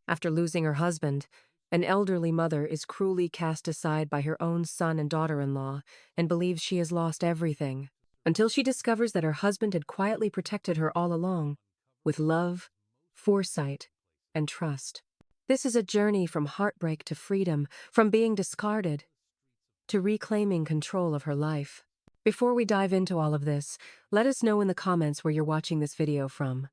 After losing her husband, an elderly mother is cruelly cast aside by her own son and daughter-in-law and believes she has lost everything, until she discovers that her husband had quietly protected her all along, with love, foresight, and trust. This is a journey from heartbreak to freedom, from being discarded to reclaiming control of her life. Before we dive into all of this, let us know in the comments where you're watching this video from.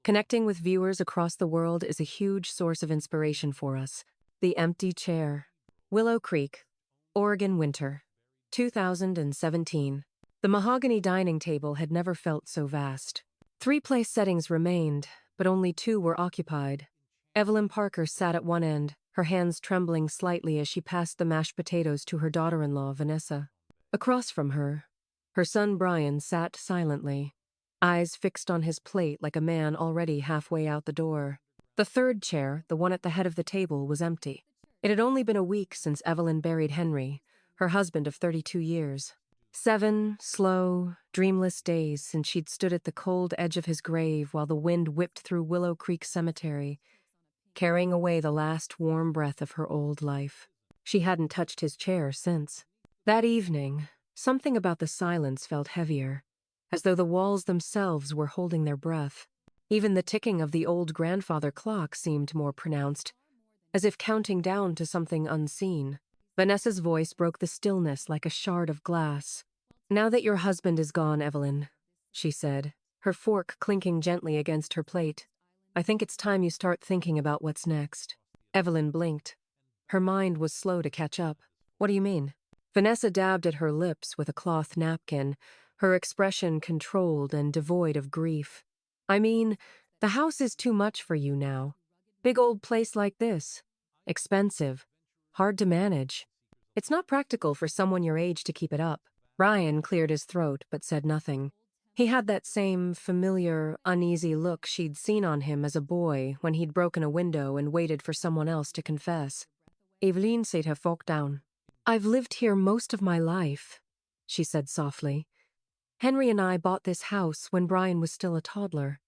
Connecting with viewers across the world is a huge source of inspiration for us. The Empty Chair. Willow Creek, Oregon winter, 2017. The mahogany dining table had never felt so vast. 3 place settings remained, but only 2 were occupied. Evelyn Parker sat at one end, her hands trembling slightly as she passed the mashed potatoes to her daughter-in-law, Vanessa. Across from her, her son Brian sat silently, eyes fixed on his plate like a man already halfway out the door. The third chair, the one at the head of the table, was empty. It had only been a week since Evelyn buried Henry, her husband of 32 years. 7 slow, dreamless days since she'd stood at the cold edge of his grave while the wind whipped through Willow Creek Cemetery, carrying away the last warm breath of her old life. She hadn't touched his chair since. That evening, something about the silence felt heavier, as though the walls themselves were holding their breath. Even the ticking of the old grandfather clock seemed more pronounced, as if counting down to something unseen. Vanessa's voice broke the stillness like a shard of glass. "Now that your husband is gone, Evelyn," she said, her fork clinking gently against her plate, "I think it's time you start thinking about what's next." Evelyn blinked. Her mind was slow to catch up. "What do you mean?" Vanessa dabbed at her lips with a cloth napkin, her expression controlled and devoid of grief. "I mean, the house is too much for you now. Big old place like this. Expensive. Hard to manage. It's not practical for someone your age to keep it up." Ryan cleared his throat but said nothing. He had that same familiar, uneasy look she'd seen on him as a boy when he'd broken a window and waited for someone else to confess. Evelyn set her fork down. "I've lived here most of my life," she said softly. "Henry and I bought this house when Brian was still a toddler.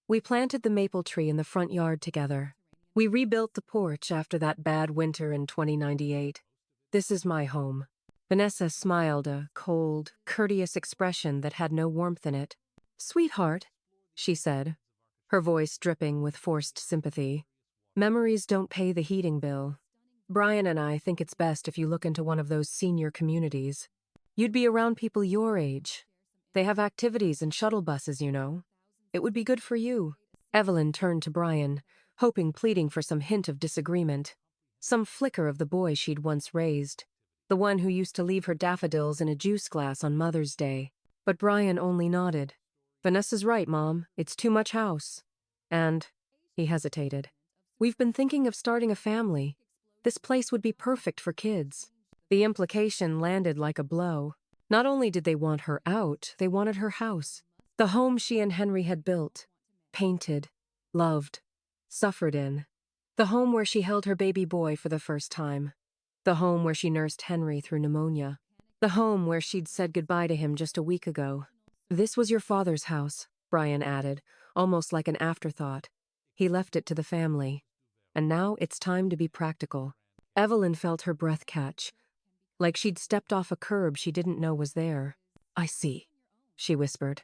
We planted the maple tree in the front yard together. We rebuilt the porch after that bad winter in 2098. This is my home." Vanessa smiled, a cold, courteous expression that had no warmth in it. "Sweetheart," she said, her voice dripping with forced sympathy, "memories don't pay the heating bill. Brian and I think it's best if you look into one of those senior communities. You'd be around people your age. They have activities and shuttle buses, you know. It would be good for you." Evelyn turned to Brian, pleading for some hint of disagreement. Some flicker of the boy she'd once raised. The one who used to leave her daffodils in a juice glass on Mother's Day. But Brian only nodded. "Vanessa's right, Mom. It's too much house. And," he hesitated, "we've been thinking of starting a family. This place would be perfect for kids." The implication landed like a blow. Not only did they want her out, they wanted her house. The home she and Henry had built, painted, loved, suffered in. The home where she held her baby boy for the first time. The home where she nursed Henry through pneumonia. The home where she'd said goodbye to him just a week ago. "This was your father's house," Brian added, almost like an afterthought. "He left it to the family. And now it's time to be practical." Evelyn felt her breath catch, like she'd stepped off a curb she didn't know was there. "I see," she whispered,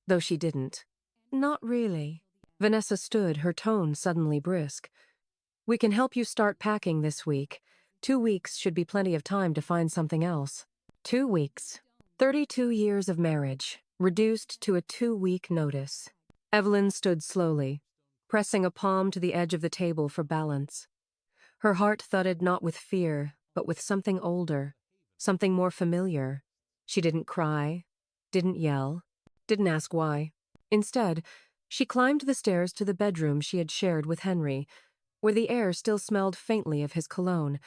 though she didn't. "Not really." Vanessa stood, her tone suddenly brisk. "We can help you start packing this week. 2 weeks should be plenty of time to find something else." 2 weeks. 32 years of marriage, reduced to a 2-week notice. Evelyn stood slowly, pressing a palm to the edge of the table for balance. Her heart thudded not with fear, but with something older, something more familiar. She didn't cry, didn't yell, didn't ask why. Instead, she climbed the stairs to the bedroom she had shared with Henry, where the air still smelled faintly of his cologne,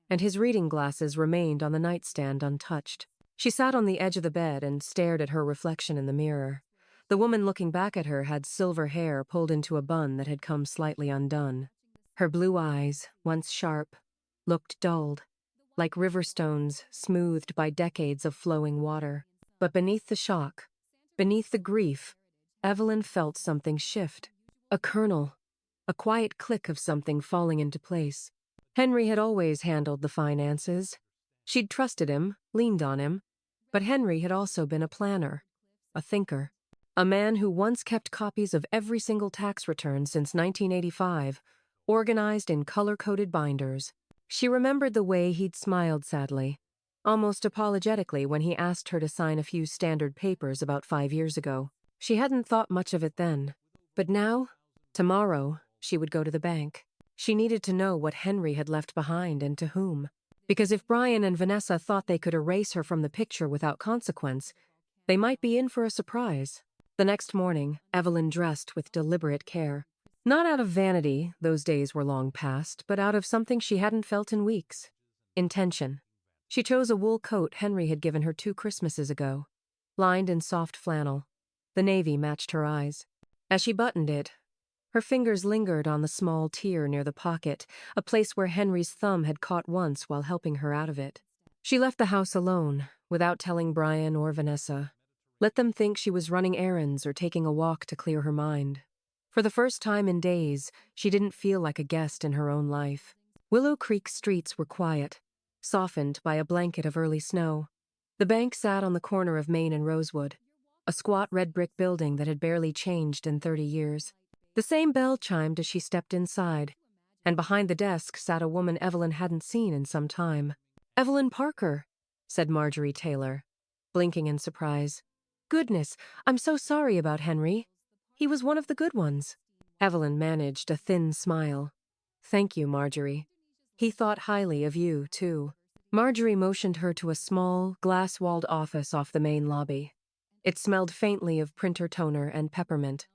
and his reading glasses remained on the nightstand untouched. She sat on the edge of the bed and stared at her reflection in the mirror. The woman looking back at her had silver hair pulled into a bun that had come slightly undone. Her blue eyes, once sharp, looked dulled, like river stones smoothed by decades of flowing water. But beneath the shock, beneath the grief, Evelyn felt something shift. A a quiet click of something falling into place. Henry had always handled the finances. She'd trusted him, leaned on him, but Henry had also been a planner, a thinker, a man who once kept copies of every single tax return since 1985, organized in color-coded binders. She remembered the way he'd smiled sadly, almost apologetically when he asked her to sign a few standard papers about 5 years ago. She hadn't thought much of it then, but now, tomorrow, she would go to the bank. She needed to know what Henry had left behind and to whom. Because if Brian and Vanessa thought they could erase her from the picture without consequence, they might be in for a surprise. The next morning, Evelyn dressed with deliberate care. Not out of vanity, those days were long past, but out of something she hadn't felt in weeks. Intention. She chose a wool coat Henry had given her 2 Christmases ago, lined in soft flannel. The navy matched her eyes. As she buttoned it, her fingers lingered on the small tear near the pocket, a place where Henry's thumb had caught once while helping her out of it. She left the house alone, without telling Brian or Vanessa. Let them think she was running errands or taking a walk to clear her mind. For the first time in days, she didn't feel like a guest in her own life. Willow Creek streets were quiet, softened by a blanket of early snow. The bank sat on the corner of Main and Rosewood, a squat red brick building that had barely changed in 30 years. The same bell chimed as she stepped inside, and behind the desk sat a woman Evelyn hadn't seen in some time. "Evelyn Parker," said Marjorie Taylor, blinking in surprise. "Goodness, I'm so sorry about Henry. He was one of the good ones." Evelyn managed a thin smile. "Thank you, Marjorie. He thought highly of you, too." Marjorie motioned her to a small, glass-walled office off the main lobby. It smelled faintly of printer toner and peppermint.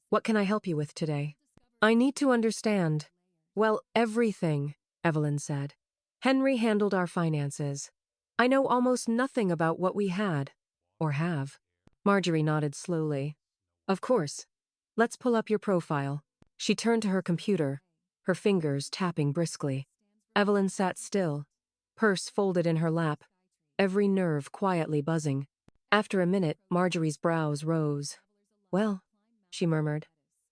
"What can I help you with today?" "I need to understand." "Well, everything," Evelyn said. "Henry handled our finances. I know almost nothing about what we had, or have." Marjorie nodded slowly. "Of course. Let's pull up your profile." She turned to her computer, her fingers tapping briskly. Evelyn sat still, purse folded in her lap, every nerve quietly buzzing. After a minute, Marjorie's brows rose. "Well," she murmured,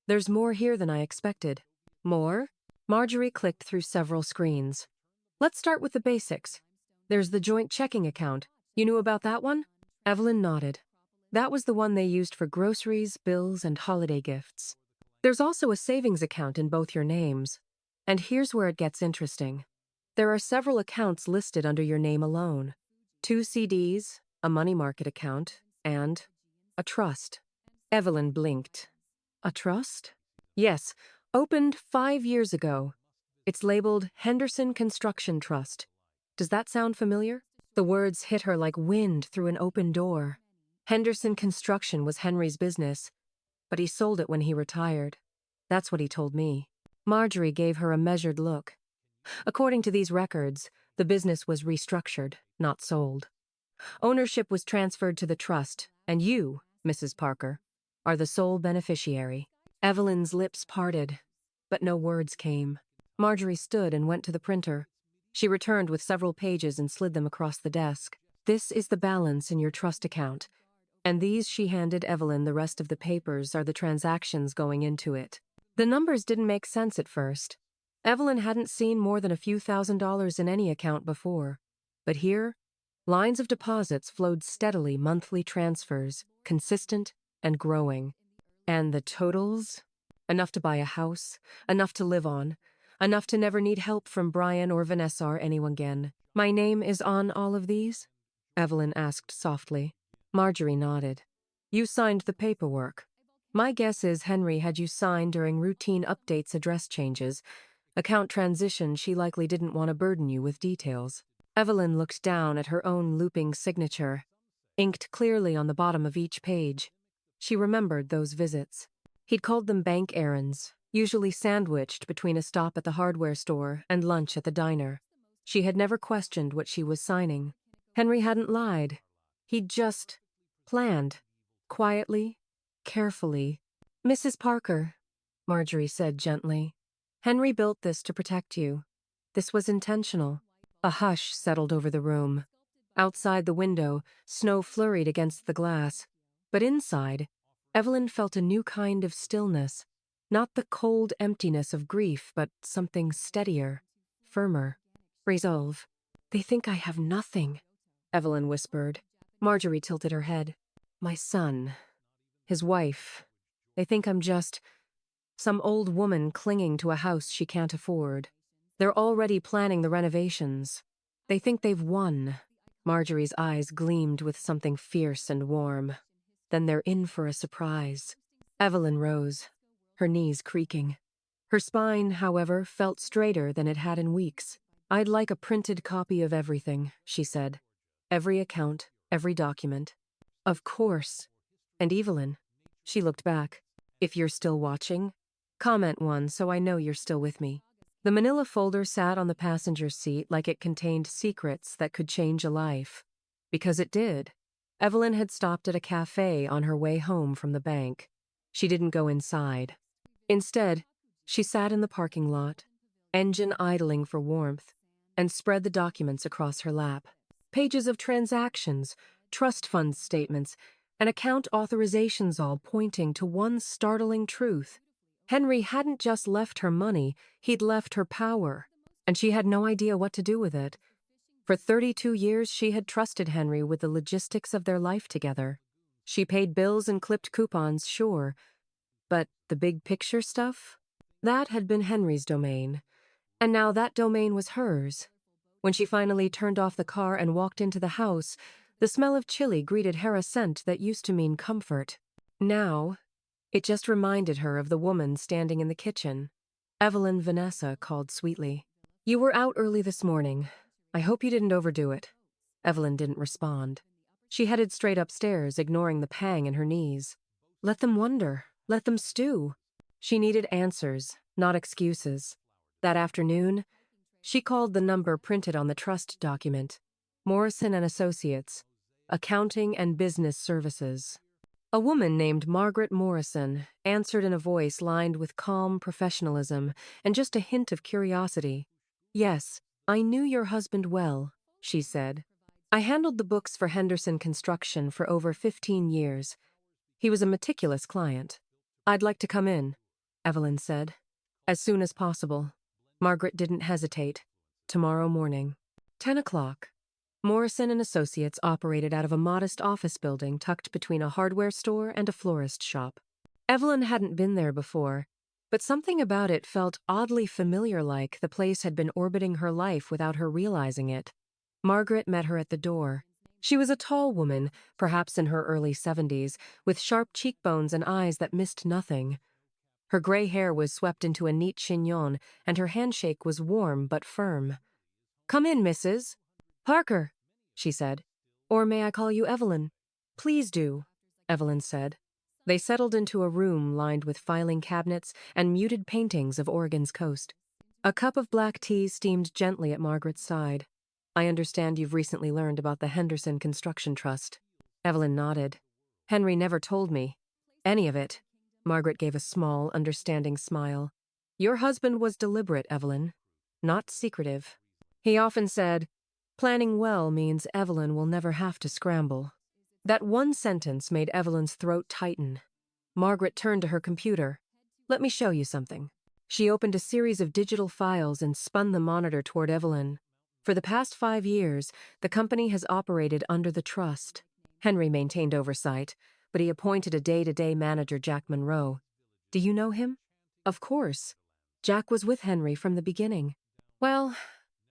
"there's more here than I expected." "More?" Marjorie clicked through several screens. "Let's start with the basics. There's the joint checking account. You knew about that one?" Evelyn nodded. That was the one they used for groceries, bills, and holiday gifts. "There's also a savings account in both your names. And here's where it gets interesting. There are several accounts listed under your name alone. 2 CDs, a money market account, and a trust." Evelyn blinked. "A trust?" "Yes, opened 5 years ago. It's labeled Henderson Construction Trust. Does that sound familiar?" The words hit her like wind through an open door. Henderson Construction was Henry's business, but he sold it when he retired. That's what he told me. Marjorie gave her a measured look. According to these records, the business was restructured, not sold. Ownership was transferred to the trust, and you, Mrs. Parker, are the sole beneficiary. Evelyn's lips parted, but no words came. Marjorie stood and went to the printer. She returned with several pages and slid them across the desk. "This is the balance in your trust account, and these," she handed Evelyn the rest of the papers, "are the transactions going into it." The numbers didn't make sense at first. Evelyn hadn't seen more than a few $1,000s in any account before. But here, lines of deposits flowed steadily, monthly transfers, consistent and growing. And the totals? Enough to buy a house, enough to live on, enough to never need help from Brian or Vanessa or anyone again. "My name is on all of these?" Evelyn asked softly. Marjorie nodded. "You signed the paperwork. My guess is Henry had you sign during routine updates, address changes. Account transition, she likely didn't want to burden you with details." Evelyn looked down at her own looping signature, inked clearly on the bottom of each page. She remembered those visits. He'd called them bank errands, usually sandwiched between a stop at the hardware store and lunch at the diner. She had never questioned what she was signing. Henry hadn't lied. He'd just planned, quietly, carefully. "Mrs. Parker," Marjorie said gently, "Henry built this to protect you. This was intentional." A hush settled over the room. Outside the window, snow flurried against the glass. But inside, Evelyn felt a new kind of stillness. Not the cold emptiness of grief, but something steadier, firmer. Resolve. They think I have nothing, Evelyn whispered. Marjorie tilted her head. My son. His wife. They think I'm just some old woman clinging to a house she can't afford. They're already planning the renovations. They think they've won. Marjorie's eyes gleamed with something fierce and warm. Then they're in for a surprise. Evelyn rose, her knees creaking. Her spine, however, felt straighter than it had in weeks. I'd like a printed copy of everything, she said. Every account, every document. Of course. And Evelyn. She looked back. If you're still watching, comment one so I know you're still with me. The manila folder sat on the passenger seat like it contained secrets that could change a life. Because it did. Evelyn had stopped at a cafe on her way home from the bank. She didn't go inside. Instead, she sat in the parking lot, engine idling for warmth, and spread the documents across her lap. Pages of transactions, trust fund statements, and account authorizations all pointing to one startling truth. Henry hadn't just left her money, he'd left her power, and she had no idea what to do with it. For 32 years, she had trusted Henry with the logistics of their life together. She paid bills and clipped coupons, sure, but the big picture stuff? That had been Henry's domain, and now that domain was hers. When she finally turned off the car and walked into the house, the smell of chili greeted her, a scent that used to mean comfort. Now, it just reminded her of the woman standing in the kitchen. Evelyn Vanessa called sweetly. You were out early this morning. I hope you didn't overdo it. Evelyn didn't respond. She headed straight upstairs, ignoring the pang in her knees. Let them wonder. Let them stew. She needed answers, not excuses. That afternoon, she called the number printed on the trust document. Morrison and Associates, Accounting and Business Services. A woman named Margaret Morrison answered in a voice lined with calm professionalism and just a hint of curiosity. Yes, I knew your husband well, she said. I handled the books for Henderson Construction for over 15 years. He was a meticulous client. I'd like to come in, Evelyn said. As soon as possible. Margaret didn't hesitate. Tomorrow morning. 10 o'clock. Morrison and Associates operated out of a modest office building tucked between a hardware store and a florist shop. Evelyn hadn't been there before, but something about it felt oddly familiar, like the place had been orbiting her life without her realizing it. Margaret met her at the door. She was a tall woman, perhaps in her early 70s, with sharp cheekbones and eyes that missed nothing. Her gray hair was swept into a neat chignon, and her handshake was warm but firm. Come in, Mrs. Parker, she said. Or may I call you Evelyn? Please do, Evelyn said. They settled into a room lined with filing cabinets and muted paintings of Oregon's coast. A cup of black tea steamed gently at Margaret's side. I understand you've recently learned about the Henderson Construction Trust. Evelyn nodded. Henry never told me. Any of it. Margaret gave a small, understanding smile. Your husband was deliberate, Evelyn. Not secretive. He often said, planning well means Evelyn will never have to scramble. That one sentence made Evelyn's throat tighten. Margaret turned to her computer. Let me show you something. She opened a series of digital files and spun the monitor toward Evelyn. For the past 5 years, the company has operated under the trust. Henry maintained oversight, but he appointed a day-to-day manager, Jack Monroe. Do you know him? Of course. Jack was with Henry from the beginning. Well,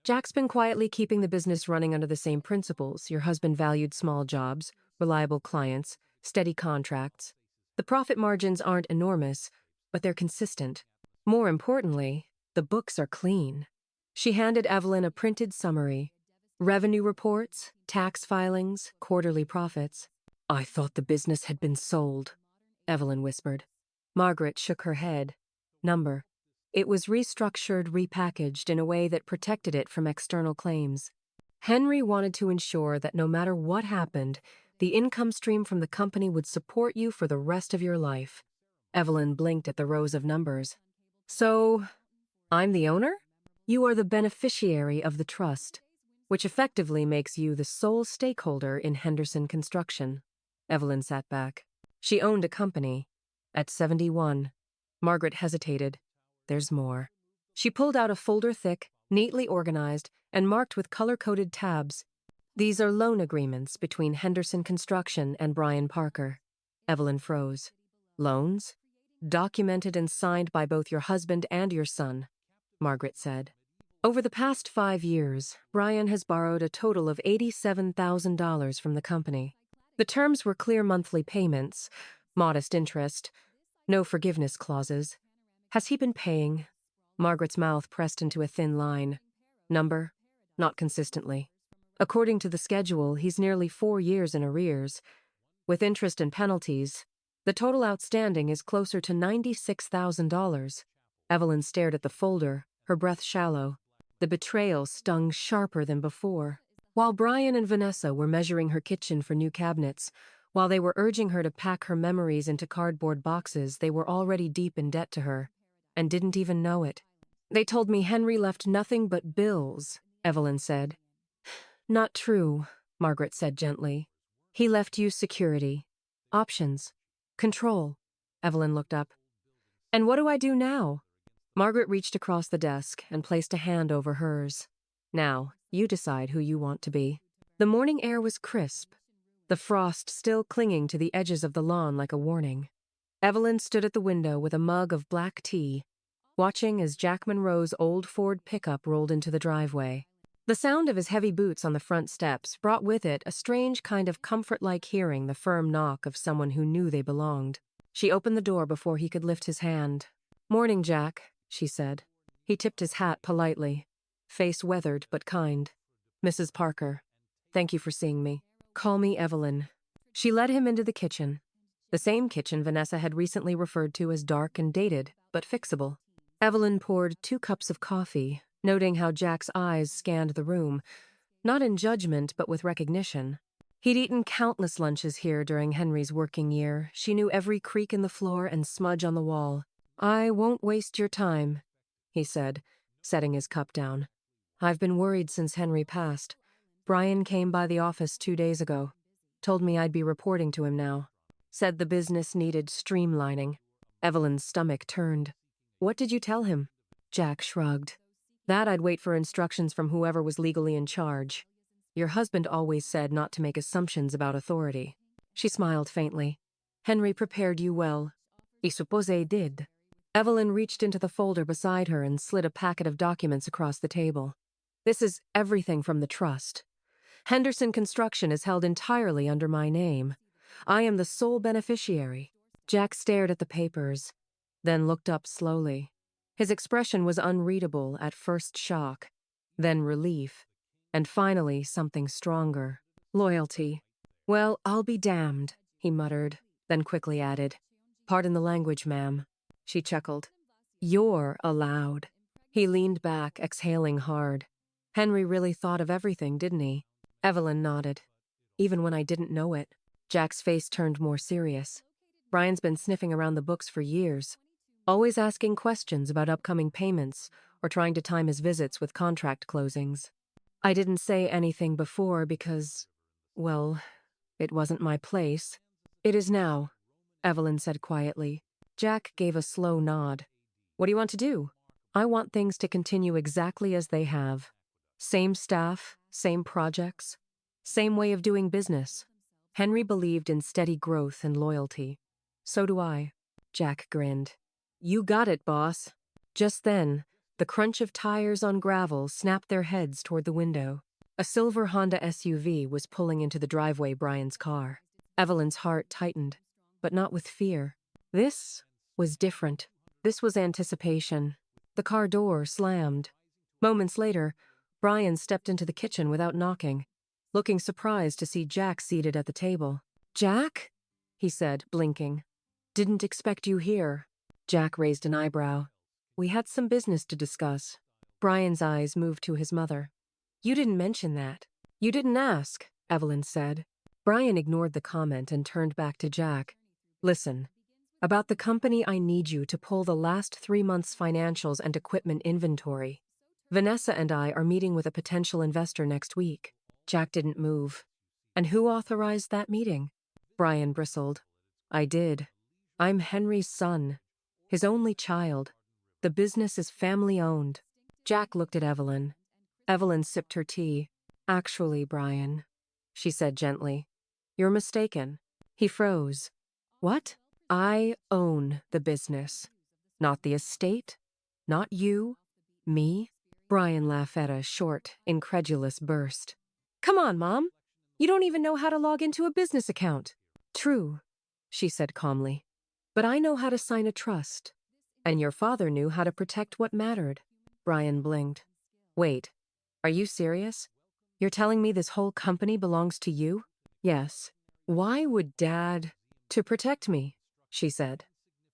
Jack's been quietly keeping the business running under the same principles. Your husband valued small jobs, reliable clients, steady contracts. The profit margins aren't enormous, but they're consistent. More importantly, the books are clean. She handed Evelyn a printed summary. Revenue reports, tax filings, quarterly profits. I thought the business had been sold, Evelyn whispered. Margaret shook her head. Number. It was restructured, repackaged in a way that protected it from external claims. Henry wanted to ensure that no matter what happened, the income stream from the company would support you for the rest of your life. Evelyn blinked at the rows of numbers. So, I'm the owner? You are the beneficiary of the trust, which effectively makes you the sole stakeholder in Henderson Construction. Evelyn sat back. She owned a company. At 71. Margaret hesitated. There's more. She pulled out a folder thick, neatly organized, and marked with color-coded tabs. These are loan agreements between Henderson Construction and Brian Parker. Evelyn froze. Loans? Documented and signed by both your husband and your son, Margaret said. Over the past 5 years, Brian has borrowed a total of $87,000 from the company. The terms were clear monthly payments, modest interest, no forgiveness clauses. Has he been paying? Margaret's mouth pressed into a thin line. Number? Not consistently. According to the schedule, he's nearly 4 years in arrears. With interest and penalties, the total outstanding is closer to $96,000. Evelyn stared at the folder, her breath shallow. The betrayal stung sharper than before. While Brian and Vanessa were measuring her kitchen for new cabinets, while they were urging her to pack her memories into cardboard boxes, they were already deep in debt to her, and didn't even know it. They told me Henry left nothing but bills, Evelyn said. Not true, Margaret said gently. He left you security, options, control. Evelyn looked up. And what do I do now? Margaret reached across the desk and placed a hand over hers. Now, you decide who you want to be. The morning air was crisp, the frost still clinging to the edges of the lawn like a warning. Evelyn stood at the window with a mug of black tea, watching as Jack Monroe's old Ford pickup rolled into the driveway. The sound of his heavy boots on the front steps brought with it a strange kind of comfort-like hearing the firm knock of someone who knew they belonged. She opened the door before he could lift his hand. Morning, Jack, she said. He tipped his hat politely, face weathered but kind. Mrs. Parker, thank you for seeing me. Call me Evelyn. She led him into the kitchen, the same kitchen Vanessa had recently referred to as dark and dated, but fixable. Evelyn poured 2 cups of coffee, noting how Jack's eyes scanned the room, not in judgment but with recognition. He'd eaten countless lunches here during Henry's working year. She knew every creak in the floor and smudge on the wall. I won't waste your time, he said, setting his cup down. I've been worried since Henry passed. Brian came by the office 2 days ago. Told me I'd be reporting to him now. Said the business needed streamlining. Evelyn's stomach turned. What did you tell him? Jack shrugged. That I'd wait for instructions from whoever was legally in charge. Your husband always said not to make assumptions about authority. She smiled faintly. Henry prepared you well. I suppose he did. Evelyn reached into the folder beside her and slid a packet of documents across the table. This is everything from the trust. Henderson Construction is held entirely under my name. I am the sole beneficiary. Jack stared at the papers, then looked up slowly. His expression was unreadable at first shock, then relief, and finally something stronger. Loyalty. Well, I'll be damned, he muttered, then quickly added. Pardon the language, ma'am. She chuckled. You're allowed. He leaned back, exhaling hard. Henry really thought of everything, didn't he? Evelyn nodded. Even when I didn't know it. Jack's face turned more serious. Brian's been sniffing around the books for years, always asking questions about upcoming payments or trying to time his visits with contract closings. I didn't say anything before because, well, it wasn't my place. It is now, Evelyn said quietly. Jack gave a slow nod. What do you want to do? I want things to continue exactly as they have. Same staff, same projects, same way of doing business. Henry believed in steady growth and loyalty. So do I. Jack grinned. You got it, boss. Just then, the crunch of tires on gravel snapped their heads toward the window. A silver Honda SUV was pulling into the driveway Brian's car. Evelyn's heart tightened, but not with fear. This was different. This was anticipation. The car door slammed. Moments later, Brian stepped into the kitchen without knocking, looking surprised to see Jack seated at the table. Jack? He said, blinking. Didn't expect you here. Jack raised an eyebrow. We had some business to discuss. Brian's eyes moved to his mother. You didn't mention that. You didn't ask, Evelyn said. Brian ignored the comment and turned back to Jack. Listen, about the company, I need you to pull the last 3 months' financials and equipment inventory. Vanessa and I are meeting with a potential investor next week. Jack didn't move. And who authorized that meeting? Brian bristled. I did. I'm Henry's son. His only child. The business is family-owned. Jack looked at Evelyn. Evelyn sipped her tea. Actually, Brian, she said gently, you're mistaken. He froze. What? I own the business. Not the estate. Not you. Me. Brian laughed at a short, incredulous burst. Come on, Mom. You don't even know how to log into a business account. True, she said calmly. But I know how to sign a trust. And your father knew how to protect what mattered. Brian blinked. Wait, are you serious? You're telling me this whole company belongs to you? Yes. Why would Dad... To protect me, she said.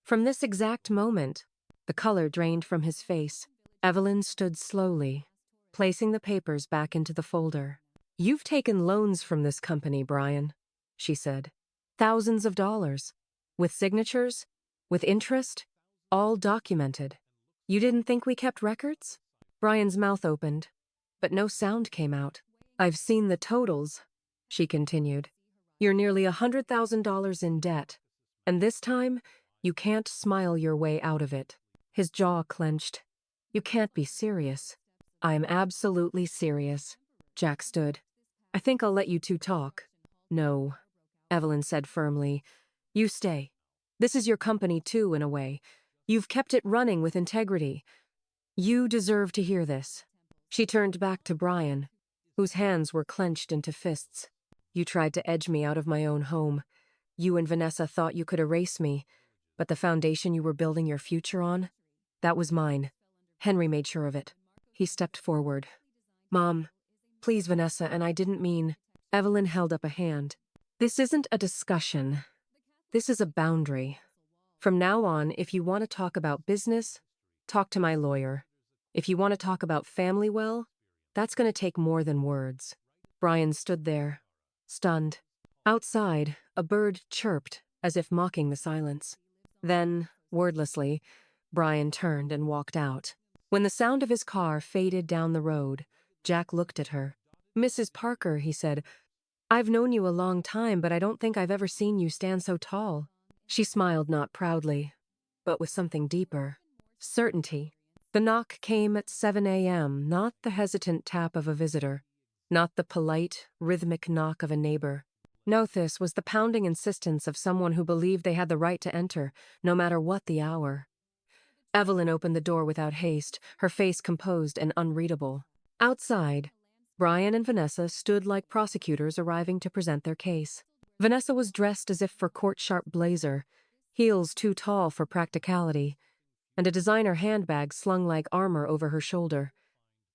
From this exact moment, the color drained from his face. Evelyn stood slowly, placing the papers back into the folder. You've taken loans from this company, Brian, she said. Thousands of dollars. With signatures, with interest, all documented. You didn't think we kept records? Brian's mouth opened, but no sound came out. I've seen the totals, she continued. You're nearly $100,000 in debt, and this time, you can't smile your way out of it. His jaw clenched. You can't be serious. I'm absolutely serious. Jack stood. I think I'll let you two talk. No, Evelyn said firmly. You stay. This is your company too, in a way. You've kept it running with integrity. You deserve to hear this. She turned back to Brian, whose hands were clenched into fists. You tried to edge me out of my own home. You and Vanessa thought you could erase me, but the foundation you were building your future on, that was mine. Henry made sure of it. He stepped forward. Mom, please, Vanessa, and I didn't mean... Evelyn held up a hand. This isn't a discussion. This is a boundary. From now on, if you want to talk about business, talk to my lawyer. If you want to talk about family, well, that's going to take more than words. Brian stood there, stunned. Outside, a bird chirped, as if mocking the silence. Then, wordlessly, Brian turned and walked out. When the sound of his car faded down the road, Jack looked at her. Mrs. Parker, he said, I've known you a long time, but I don't think I've ever seen you stand so tall. She smiled not proudly, but with something deeper. Certainty. The knock came at 7 a.m., not the hesitant tap of a visitor, not the polite, rhythmic knock of a neighbor. No, this was the pounding insistence of someone who believed they had the right to enter, no matter what the hour. Evelyn opened the door without haste, her face composed and unreadable. Outside, Brian and Vanessa stood like prosecutors arriving to present their case. Vanessa was dressed as if for court-sharp blazer, heels too tall for practicality, and a designer handbag slung like armor over her shoulder.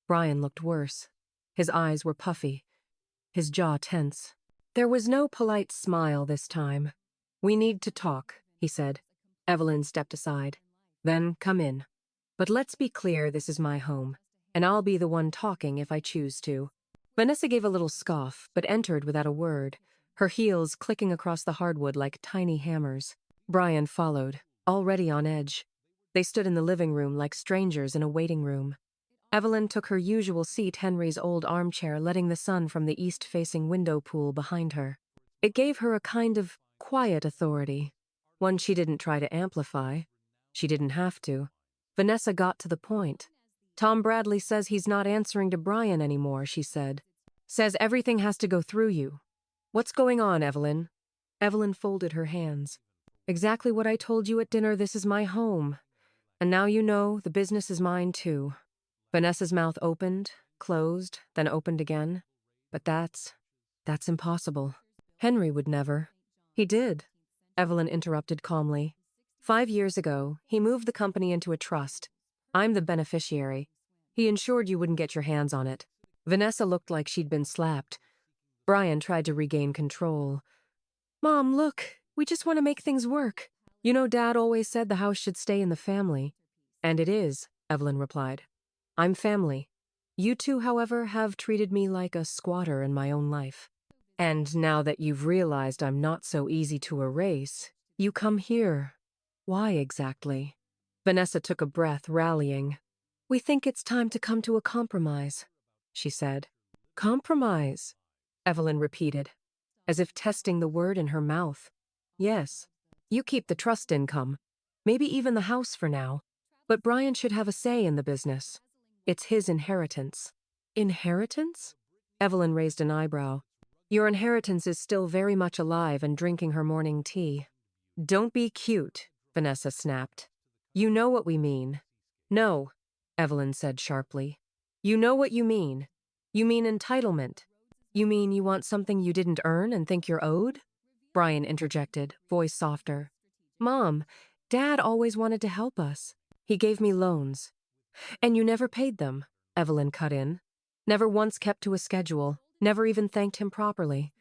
Brian looked worse. His eyes were puffy, his jaw tense. There was no polite smile this time. We need to talk, he said. Evelyn stepped aside. Then come in. But let's be clear, this is my home, and I'll be the one talking if I choose to. Vanessa gave a little scoff, but entered without a word, her heels clicking across the hardwood like tiny hammers. Brian followed, already on edge. They stood in the living room like strangers in a waiting room. Evelyn took her usual seat, Henry's old armchair, letting the sun from the east-facing window pool behind her. It gave her a kind of quiet authority, one she didn't try to amplify. She didn't have to. Vanessa got to the point. Tom Bradley says he's not answering to Brian anymore, she said. Says everything has to go through you. What's going on, Evelyn? Evelyn folded her hands. Exactly what I told you at dinner, this is my home. And now you know, the business is mine too. Vanessa's mouth opened, closed, then opened again. But that's impossible. Henry would never. He did, Evelyn interrupted calmly. 5 years ago, he moved the company into a trust. I'm the beneficiary. He ensured you wouldn't get your hands on it. Vanessa looked like she'd been slapped. Brian tried to regain control. Mom, look, we just want to make things work. You know, Dad always said the house should stay in the family. And it is, Evelyn replied. I'm family. You two, however, have treated me like a squatter in my own life. And now that you've realized I'm not so easy to erase, you come here. Why exactly? Vanessa took a breath, rallying. We think it's time to come to a compromise, she said. Compromise? Evelyn repeated, as if testing the word in her mouth. Yes. You keep the trust income. Maybe even the house for now. But Brian should have a say in the business. It's his inheritance. Inheritance? Evelyn raised an eyebrow. Your inheritance is still very much alive and drinking her morning tea. Don't be cute, Vanessa snapped. You know what we mean. No, Evelyn said sharply. You know what you mean. You mean entitlement. You mean you want something you didn't earn and think you're owed? Brian interjected, voice softer. Mom, Dad always wanted to help us. He gave me loans. And you never paid them, Evelyn cut in. Never once kept to a schedule, never even thanked him properly.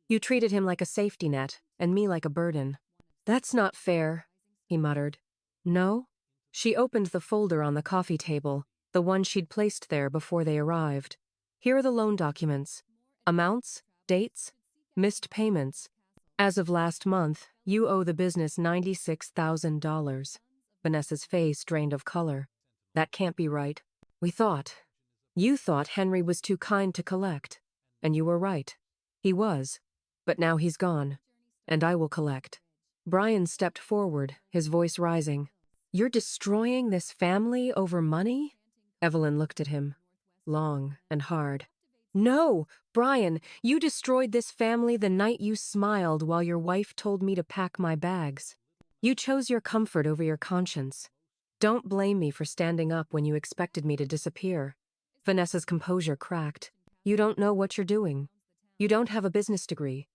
You treated him like a safety net, and me like a burden. That's not fair, he muttered. No? She opened the folder on the coffee table, the one she'd placed there before they arrived. Here are the loan documents. Amounts, dates, missed payments. As of last month, you owe the business $96,000. Vanessa's face drained of color. That can't be right. You thought Henry was too kind to collect. And you were right. He was. But now he's gone. And I will collect. Brian stepped forward, his voice rising. You're destroying this family over money? Evelyn looked at him, long and hard. No, Brian, you destroyed this family the night you smiled while your wife told me to pack my bags. You chose your comfort over your conscience. Don't blame me for standing up when you expected me to disappear. Vanessa's composure cracked. You don't know what you're doing. You don't have a business degree.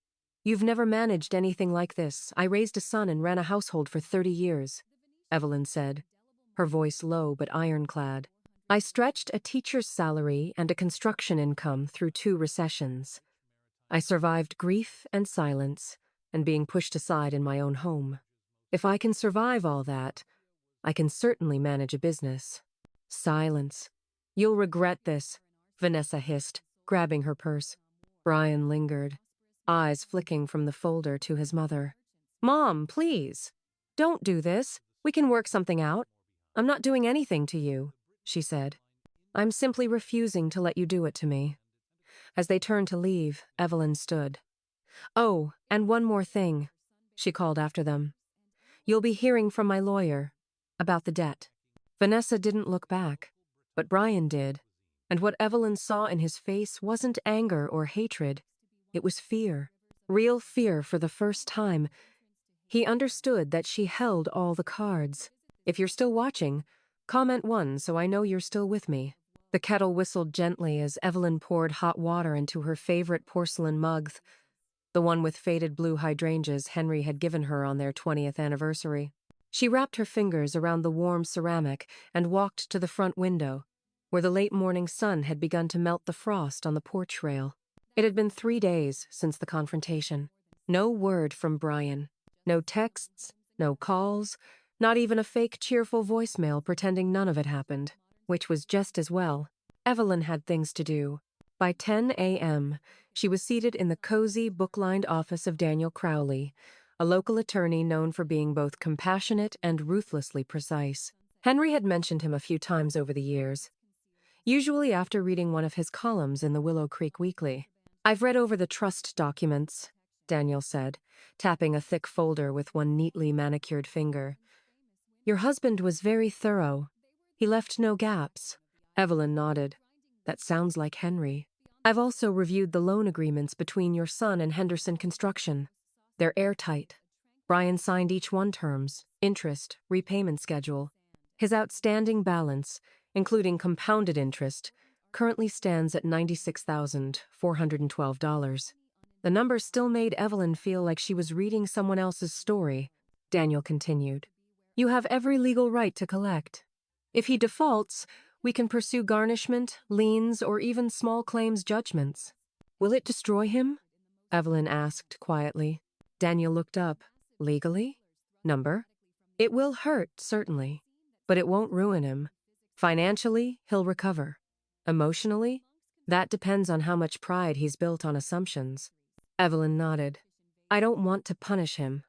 You've never managed anything like this. I raised a son and ran a household for 30 years, Evelyn said, her voice low but ironclad. I stretched a teacher's salary and a construction income through 2 recessions. I survived grief and silence and being pushed aside in my own home. If I can survive all that, I can certainly manage a business. Silence. You'll regret this, Vanessa hissed, grabbing her purse. Brian lingered, eyes flicking from the folder to his mother. Mom, please. Don't do this. We can work something out. I'm not doing anything to you, she said. I'm simply refusing to let you do it to me. As they turned to leave, Evelyn stood. Oh, and one more thing, she called after them. You'll be hearing from my lawyer about the debt. Vanessa didn't look back, but Brian did, and what Evelyn saw in his face wasn't anger or hatred. It was fear, real fear for the first time. He understood that she held all the cards. If you're still watching, comment 1 so I know you're still with me. The kettle whistled gently as Evelyn poured hot water into her favorite porcelain mug, the one with faded blue hydrangeas Henry had given her on their 20th anniversary. She wrapped her fingers around the warm ceramic and walked to the front window, where the late morning sun had begun to melt the frost on the porch rail. It had been 3 days since the confrontation. No word from Brian. No texts, no calls, not even a fake cheerful voicemail pretending none of it happened, which was just as well. Evelyn had things to do. By 10 a.m., she was seated in the cozy, book-lined office of Daniel Crowley, a local attorney known for being both compassionate and ruthlessly precise. Henry had mentioned him a few times over the years, usually after reading one of his columns in the Willow Creek Weekly. I've read over the trust documents, Daniel said, tapping a thick folder with one neatly manicured finger. Your husband was very thorough. He left no gaps. Evelyn nodded. That sounds like Henry. I've also reviewed the loan agreements between your son and Henderson Construction. They're airtight. Brian signed each one terms, interest, repayment schedule. His outstanding balance, including compounded interest, currently stands at $96,412. The number still made Evelyn feel like she was reading someone else's story. Daniel continued. You have every legal right to collect. If he defaults, we can pursue garnishment, liens, or even small claims judgments. Will it destroy him? Evelyn asked quietly. Daniel looked up. Legally? Number? It will hurt, certainly, but it won't ruin him. Financially, he'll recover. Emotionally? That depends on how much pride he's built on assumptions. Evelyn nodded. I don't want to punish him.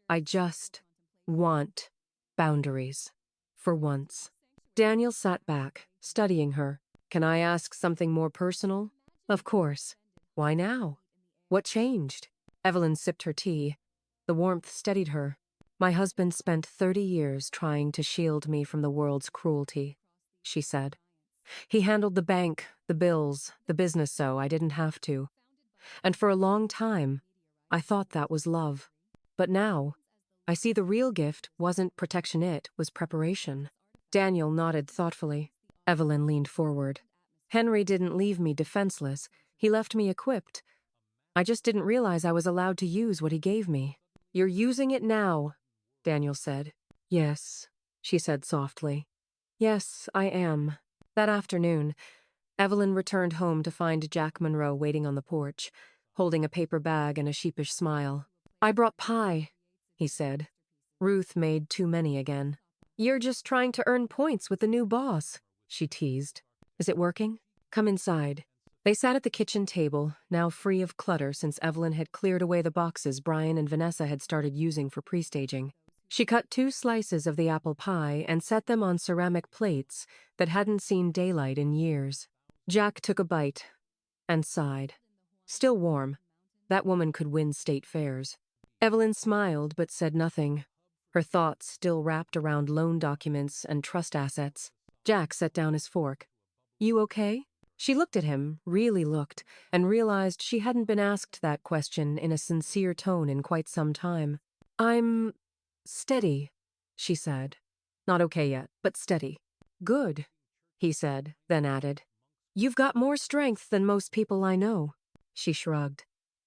I just want boundaries. For once. Daniel sat back, studying her. Can I ask something more personal? Of course. Why now? What changed? Evelyn sipped her tea. The warmth steadied her. My husband spent 30 years trying to shield me from the world's cruelty, she said. He handled the bank, the bills, the business so I didn't have to. And for a long time, I thought that was love. But now, I see the real gift wasn't protection, it was preparation. Daniel nodded thoughtfully. Evelyn leaned forward. Henry didn't leave me defenseless. He left me equipped. I just didn't realize I was allowed to use what he gave me. You're using it now, Daniel said. Yes, she said softly. Yes, I am. That afternoon, Evelyn returned home to find Jack Monroe waiting on the porch, holding a paper bag and a sheepish smile. I brought pie, he said. Ruth made too many again. You're just trying to earn points with the new boss, she teased. Is it working? Come inside. They sat at the kitchen table, now free of clutter since Evelyn had cleared away the boxes Brian and Vanessa had started using for pre-staging. She cut 2 slices of the apple pie and set them on ceramic plates that hadn't seen daylight in years. Jack took a bite and sighed. Still warm. That woman could win state fairs. Evelyn smiled but said nothing, her thoughts still wrapped around loan documents and trust assets. Jack set down his fork. You okay? She looked at him, really looked, and realized she hadn't been asked that question in a sincere tone in quite some time. I'm steady, she said. Not okay yet, but steady. Good, he said, then added. You've got more strength than most people I know. She shrugged.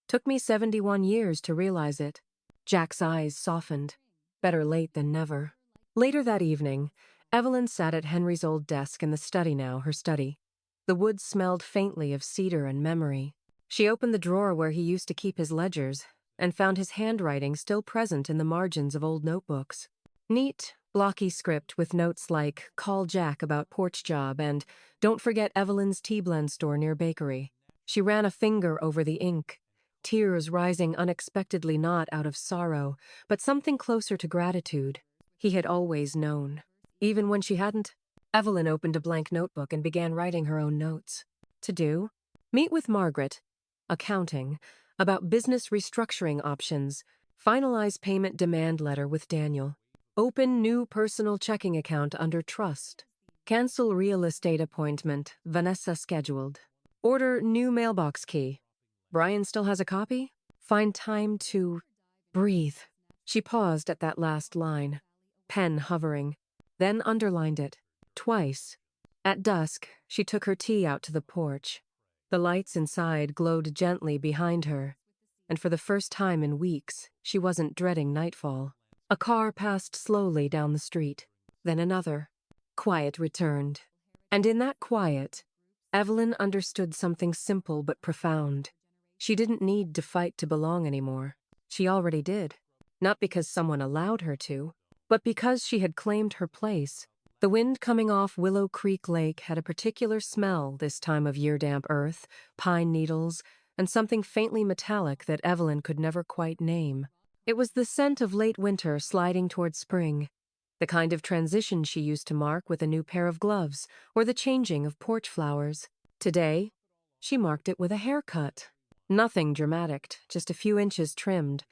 Took me 71 years to realize it. Jack's eyes softened. Better late than never. Later that evening, Evelyn sat at Henry's old desk in the study now, her study. The wood smelled faintly of cedar and memory. She opened the drawer where he used to keep his ledgers and found his handwriting still present in the margins of old notebooks. Neat, blocky script with notes like, call Jack about porch job and don't forget Evelyn's tea blend store near bakery. She ran a finger over the ink, tears rising unexpectedly not out of sorrow, but something closer to gratitude. He had always known. Even when she hadn't, Evelyn opened a blank notebook and began writing her own notes. To do? Meet with Margaret. Accounting. About business restructuring options. Finalize payment demand letter with Daniel. Open new personal checking account under trust. Cancel real estate appointment. Vanessa scheduled. Order new mailbox key. Brian still has a copy? Find time to breathe. She paused at that last line, pen hovering, then underlined it, twice. At dusk, she took her tea out to the porch. The lights inside glowed gently behind her, and for the first time in weeks, she wasn't dreading nightfall. A car passed slowly down the street, then another. Quiet returned. And in that quiet, Evelyn understood something simple but profound. She didn't need to fight to belong anymore. She already did. Not because someone allowed her to, but because she had claimed her place. The wind coming off Willow Creek Lake had a particular smell this time of year, damp earth, pine needles, and something faintly metallic that Evelyn could never quite name. It was the scent of late winter sliding toward spring, the kind of transition she used to mark with a new pair of gloves or the changing of porch flowers. Today, she marked it with a haircut. Nothing dramatic, just a few inches trimmed,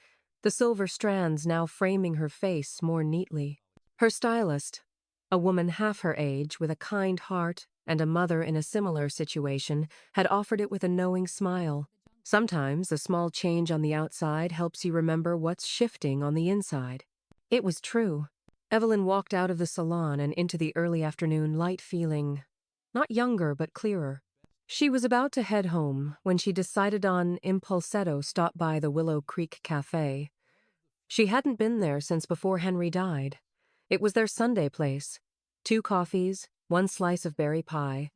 the silver strands now framing her face more neatly. Her stylist, a woman half her age with a kind heart and a mother in a similar situation, had offered it with a knowing smile. Sometimes a small change on the outside helps you remember what's shifting on the inside. It was true. Evelyn walked out of the salon and into the early afternoon light feeling not younger but clearer. She was about to head home when she decided on impulsetto stop by the Willow Creek Cafe. She hadn't been there since before Henry died. It was their Sunday place. 2 coffees, 1 slice of berry pie,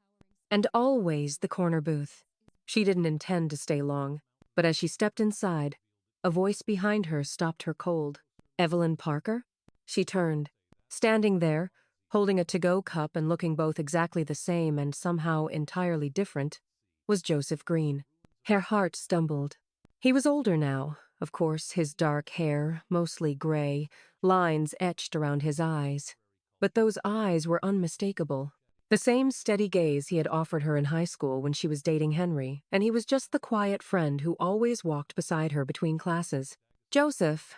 and always the corner booth. She didn't intend to stay long, but as she stepped inside, a voice behind her stopped her cold. Evelyn Parker? She turned. Standing there, holding a to-go cup and looking both exactly the same and somehow entirely different, was Joseph Green. Her heart stumbled. He was older now, of course, his dark hair, mostly gray, lines etched around his eyes. But those eyes were unmistakable. The same steady gaze he had offered her in high school when she was dating Henry, and he was just the quiet friend who always walked beside her between classes. Joseph,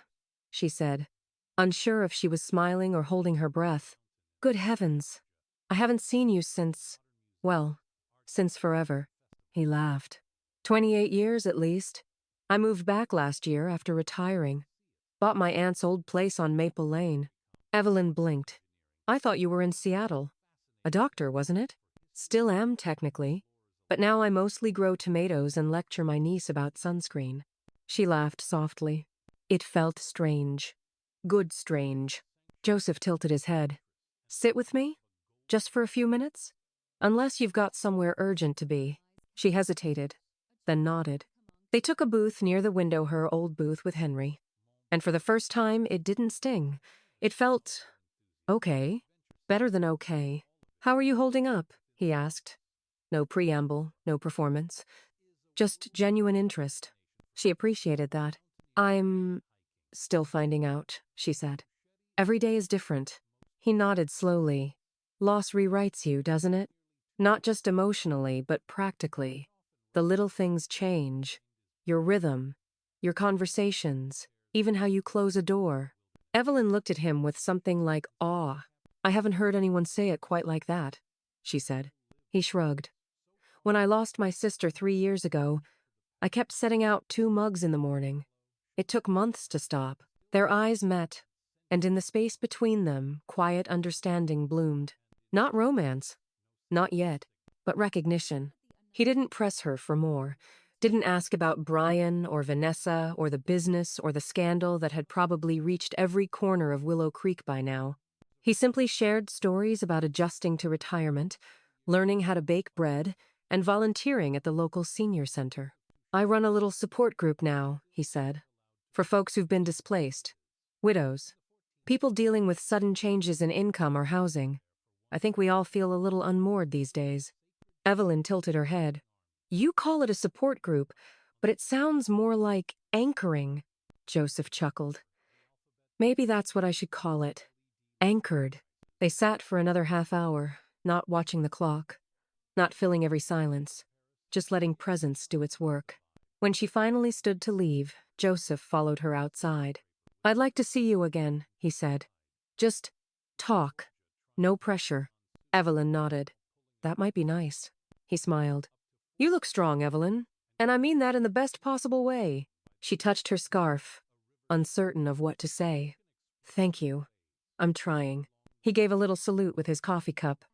she said. unsure if she was smiling or holding her breath. Good heavens. I haven't seen you since, well, since forever. He laughed. 28 years at least. I moved back last year after retiring. Bought my aunt's old place on Maple Lane. Evelyn blinked. I thought you were in Seattle. A doctor, wasn't it? Still am, technically. But now I mostly grow tomatoes and lecture my niece about sunscreen. She laughed softly. It felt strange. Good strange. Joseph tilted his head. Sit with me? Just for a few minutes? Unless you've got somewhere urgent to be. She hesitated, then nodded. They took a booth near the window, her old booth with Henry. And for the first time, it didn't sting. It felt okay. Better than okay. How are you holding up? He asked. No preamble, no performance. Just genuine interest. She appreciated that. I'm still finding out, she said. Every day is different. He nodded slowly. Loss rewrites you, doesn't it? Not just emotionally, but practically. The little things change. Your rhythm, your conversations, even how you close a door. Evelyn looked at him with something like awe. I haven't heard anyone say it quite like that, she said. He shrugged. When I lost my sister 3 years ago, I kept setting out 2 mugs in the morning. It took months to stop. Their eyes met, and in the space between them, quiet understanding bloomed. Not romance. Not yet, but recognition. He didn't press her for more. Didn't ask about Brian or Vanessa or the business or the scandal that had probably reached every corner of Willow Creek by now. He simply shared stories about adjusting to retirement, learning how to bake bread, and volunteering at the local senior center. I run a little support group now, he said, for folks who've been displaced, widows, people dealing with sudden changes in income or housing. I think we all feel a little unmoored these days. Evelyn tilted her head. You call it a support group, but it sounds more like anchoring, Joseph chuckled. Maybe that's what I should call it. Anchored. They sat for another half hour, not watching the clock, not filling every silence, just letting presence do its work. When she finally stood to leave, Joseph followed her outside. I'd like to see you again, he said. Just talk. No pressure. Evelyn nodded. That might be nice. He smiled. You look strong, Evelyn, and I mean that in the best possible way. She touched her scarf, uncertain of what to say. Thank you. I'm trying. He gave a little salute with his coffee cup.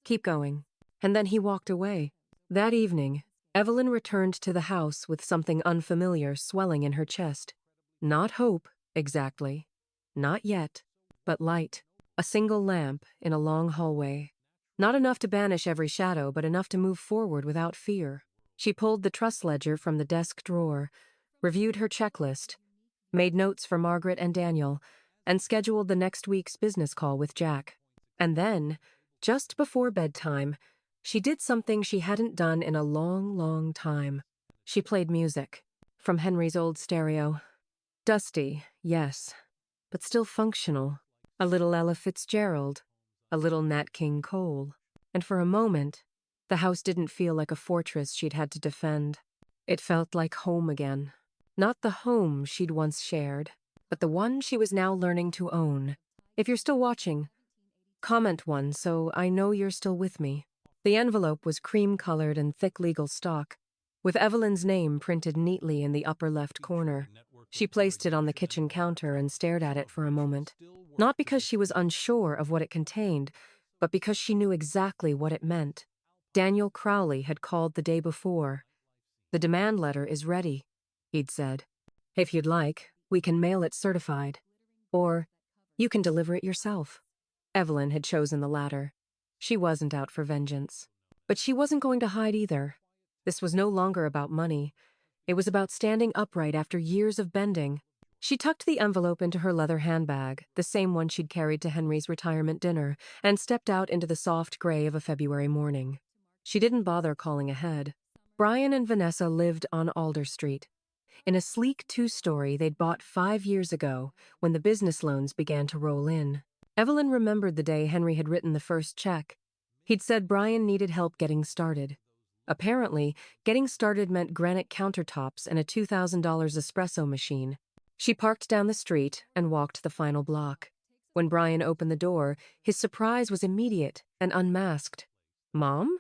Keep going. And then he walked away. That evening, Evelyn returned to the house with something unfamiliar swelling in her chest. Not hope, exactly. Not yet, but light. A single lamp in a long hallway. Not enough to banish every shadow, but enough to move forward without fear. She pulled the trust ledger from the desk drawer, reviewed her checklist, made notes for Margaret and Daniel, and scheduled the next week's business call with Jack. And then, just before bedtime, she did something she hadn't done in a long, long time. She played music from Henry's old stereo. Dusty, yes, but still functional. A little Ella Fitzgerald, a little Nat King Cole. And for a moment, the house didn't feel like a fortress she'd had to defend. It felt like home again. Not the home she'd once shared, but the one she was now learning to own. If you're still watching, comment one so I know you're still with me. The envelope was cream-colored and thick legal stock, with Evelyn's name printed neatly in the upper left corner. She placed it on the kitchen counter and stared at it for a moment. Not because she was unsure of what it contained, but because she knew exactly what it meant. Daniel Crowley had called the day before. The demand letter is ready, he'd said. If you'd like, we can mail it certified. Or you can deliver it yourself. Evelyn had chosen the latter. She wasn't out for vengeance. But she wasn't going to hide either. This was no longer about money. It was about standing upright after years of bending. She tucked the envelope into her leather handbag, the same one she'd carried to Henry's retirement dinner, and stepped out into the soft gray of a February morning. She didn't bother calling ahead. Brian and Vanessa lived on Alder Street, in a sleek 2-story they'd bought 5 years ago when the business loans began to roll in. Evelyn remembered the day Henry had written the first check. He'd said Brian needed help getting started. Apparently, getting started meant granite countertops and a $2,000 espresso machine. She parked down the street and walked the final block. When Brian opened the door, his surprise was immediate and unmasked. "Mom?"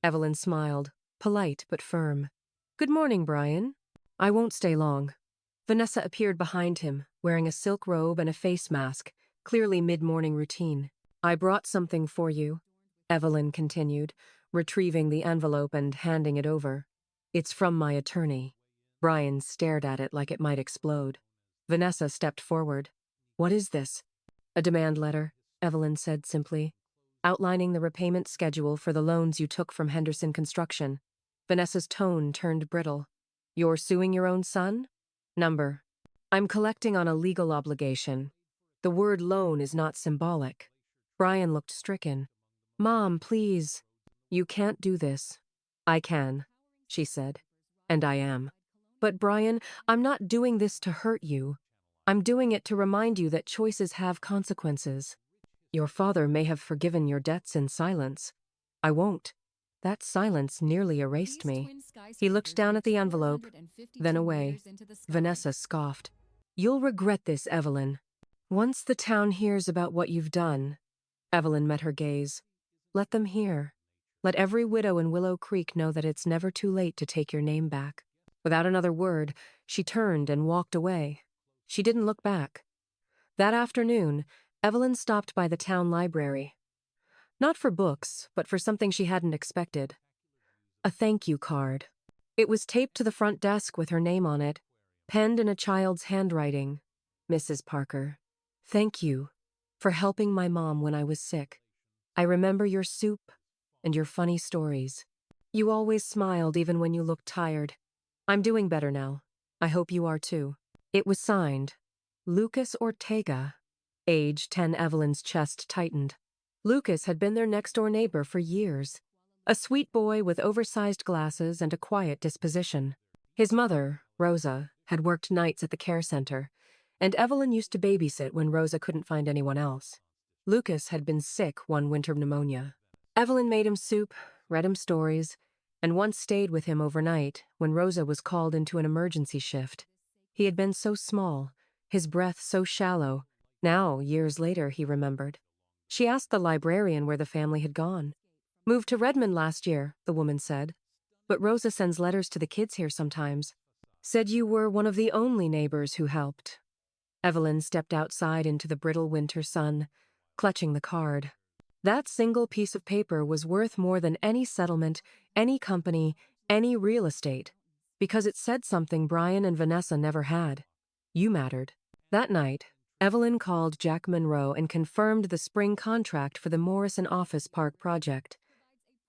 Evelyn smiled, polite but firm. "Good morning, Brian. I won't stay long." Vanessa appeared behind him, wearing a silk robe and a face mask, clearly mid-morning routine. "I brought something for you," Evelyn continued, retrieving the envelope and handing it over. "It's from my attorney." Brian stared at it like it might explode. Vanessa stepped forward. "What is this?" "A demand letter," Evelyn said simply, "outlining the repayment schedule for the loans you took from Henderson Construction." Vanessa's tone turned brittle. "You're suing your own son?" "Number. I'm collecting on a legal obligation. The word loan is not symbolic." Brian looked stricken. "Mom, please." "You can't do this." "I can," she said. "And I am." "But Brian, I'm not doing this to hurt you. I'm doing it to remind you that choices have consequences. Your father may have forgiven your debts in silence. I won't." That silence nearly erased me. He looked down at the envelope, then away. Vanessa scoffed. "You'll regret this, Evelyn. Once the town hears about what you've done." Evelyn met her gaze. "Let them hear. Let every widow in Willow Creek know that it's never too late to take your name back." Without another word, she turned and walked away. She didn't look back. That afternoon, Evelyn stopped by the town library. Not for books, but for something she hadn't expected. A thank you card. It was taped to the front desk with her name on it, penned in a child's handwriting. "Mrs. Parker, thank you for helping my mom when I was sick. I remember your soup and your funny stories. You always smiled even when you looked tired. I'm doing better now. I hope you are too." It was signed, Lucas Ortega. Age 10. Evelyn's chest tightened. Lucas had been their next-door neighbor for years. A sweet boy with oversized glasses and a quiet disposition. His mother, Rosa, had worked nights at the care center, and Evelyn used to babysit when Rosa couldn't find anyone else. Lucas had been sick one winter of pneumonia. Evelyn made him soup, read him stories, and once stayed with him overnight when Rosa was called into an emergency shift. He had been so small, his breath so shallow. Now, years later, he remembered. She asked the librarian where the family had gone. "Moved to Redmond last year," the woman said. "But Rosa sends letters to the kids here sometimes." "Said you were one of the only neighbors who helped." Evelyn stepped outside into the brittle winter sun, clutching the card. That single piece of paper was worth more than any settlement, any company, any real estate, because it said something Brian and Vanessa never had. You mattered. That night, Evelyn called Jack Monroe and confirmed the spring contract for the Morrison Office Park project.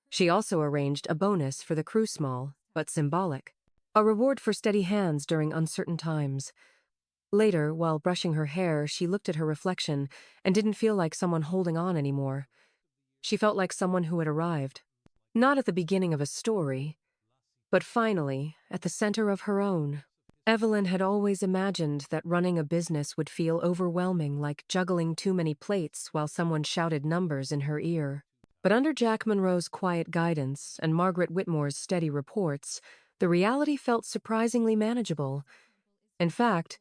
She also arranged a bonus for the crew, small, but symbolic. A reward for steady hands during uncertain times. Later, while brushing her hair, she looked at her reflection and didn't feel like someone holding on anymore. She felt like someone who had arrived. Not at the beginning of a story, but finally, at the center of her own. Evelyn had always imagined that running a business would feel overwhelming, like juggling too many plates while someone shouted numbers in her ear. But under Jack Monroe's quiet guidance and Margaret Whitmore's steady reports, the reality felt surprisingly manageable. In fact,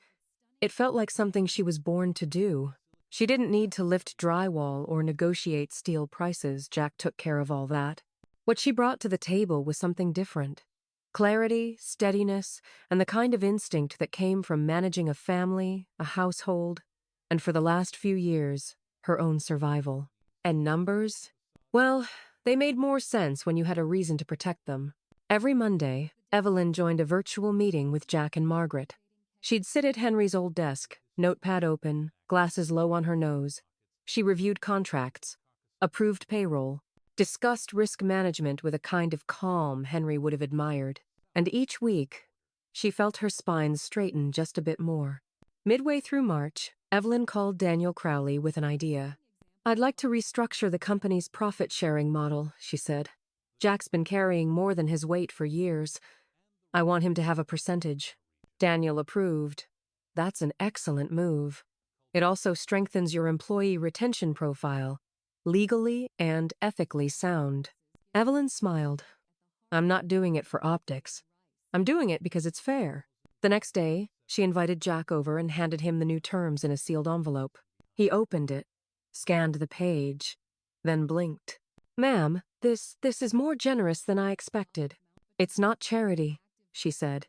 it felt like something she was born to do. She didn't need to lift drywall or negotiate steel prices. Jack took care of all that. What she brought to the table was something different. Clarity, steadiness, and the kind of instinct that came from managing a family, a household, and for the last few years, her own survival. And numbers? Well, they made more sense when you had a reason to protect them. Every Monday, Evelyn joined a virtual meeting with Jack and Margaret. She'd sit at Henry's old desk, notepad open, glasses low on her nose. She reviewed contracts, approved payroll, discussed risk management with a kind of calm Henry would have admired. And each week, she felt her spine straighten just a bit more. Midway through March, Evelyn called Daniel Crowley with an idea. "I'd like to restructure the company's profit-sharing model," she said. "Jack's been carrying more than his weight for years. I want him to have a percentage." Daniel approved. "That's an excellent move. It also strengthens your employee retention profile. Legally and ethically sound." Evelyn smiled. "I'm not doing it for optics. I'm doing it because it's fair." The next day, She invited Jack over and handed him the new terms in a sealed envelope. He opened it, scanned the page, then blinked. "Ma'am, this is more generous than I expected." "It's not charity," she said.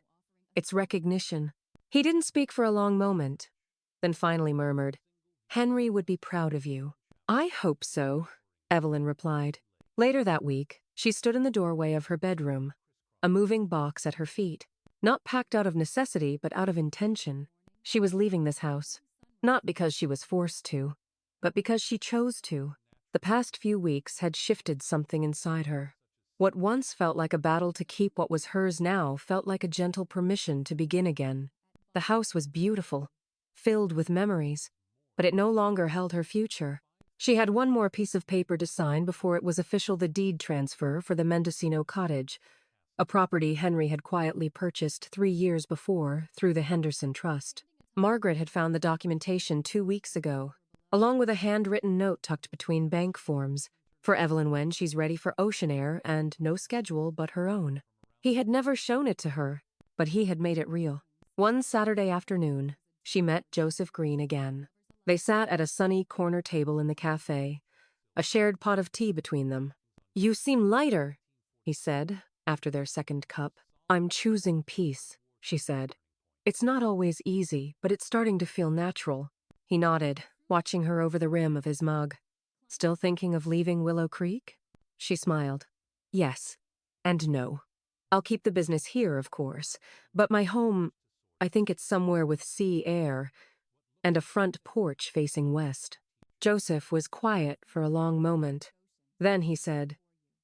"It's recognition." He didn't speak for a long moment, then finally murmured, "Henry would be proud of you." "I hope so," Evelyn replied. Later that week, she stood in the doorway of her bedroom, a moving box at her feet. Not packed out of necessity, but out of intention. She was leaving this house. Not because she was forced to, but because she chose to. The past few weeks had shifted something inside her. What once felt like a battle to keep what was hers now felt like a gentle permission to begin again. The house was beautiful, filled with memories, but it no longer held her future. She had one more piece of paper to sign before it was official: the deed transfer for the Mendocino cottage, a property Henry had quietly purchased 3 years before through the Henderson Trust. Margaret had found the documentation 2 weeks ago, along with a handwritten note tucked between bank forms, for Evelyn when she's ready for ocean air and no schedule but her own. He had never shown it to her, but he had made it real. One Saturday afternoon, she met Joseph Green again. They sat at a sunny corner table in the cafe, a shared pot of tea between them. "You seem lighter," he said, after their second cup. "I'm choosing peace," she said. "It's not always easy, but it's starting to feel natural." He nodded, watching her over the rim of his mug. "Still thinking of leaving Willow Creek?" She smiled. "Yes, and no. I'll keep the business here, of course, but my home, I think it's somewhere with sea air and a front porch facing west." Joseph was quiet for a long moment. Then he said,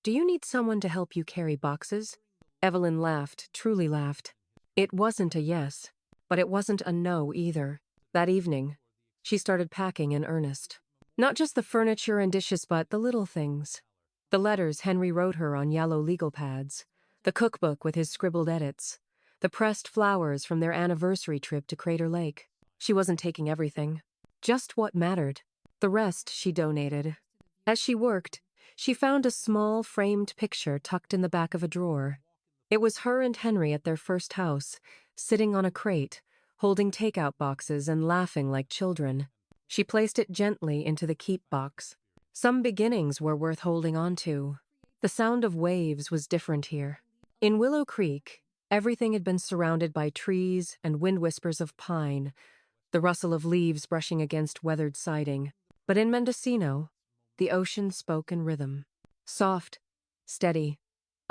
"Do you need someone to help you carry boxes?" Evelyn laughed, truly laughed. It wasn't a yes, but it wasn't a no either. That evening, she started packing in earnest. Not just the furniture and dishes, but the little things. The letters Henry wrote her on yellow legal pads, the cookbook with his scribbled edits, the pressed flowers from their anniversary trip to Crater Lake. She wasn't taking everything, just what mattered. The rest she donated. As she worked, she found a small framed picture tucked in the back of a drawer. It was her and Henry at their first house, sitting on a crate, holding takeout boxes and laughing like children. She placed it gently into the keep box. Some beginnings were worth holding on to. The sound of waves was different here. In Willow Creek, everything had been surrounded by trees and wind whispers of pine, the rustle of leaves brushing against weathered siding. But in Mendocino, the ocean spoke in rhythm. Soft, steady,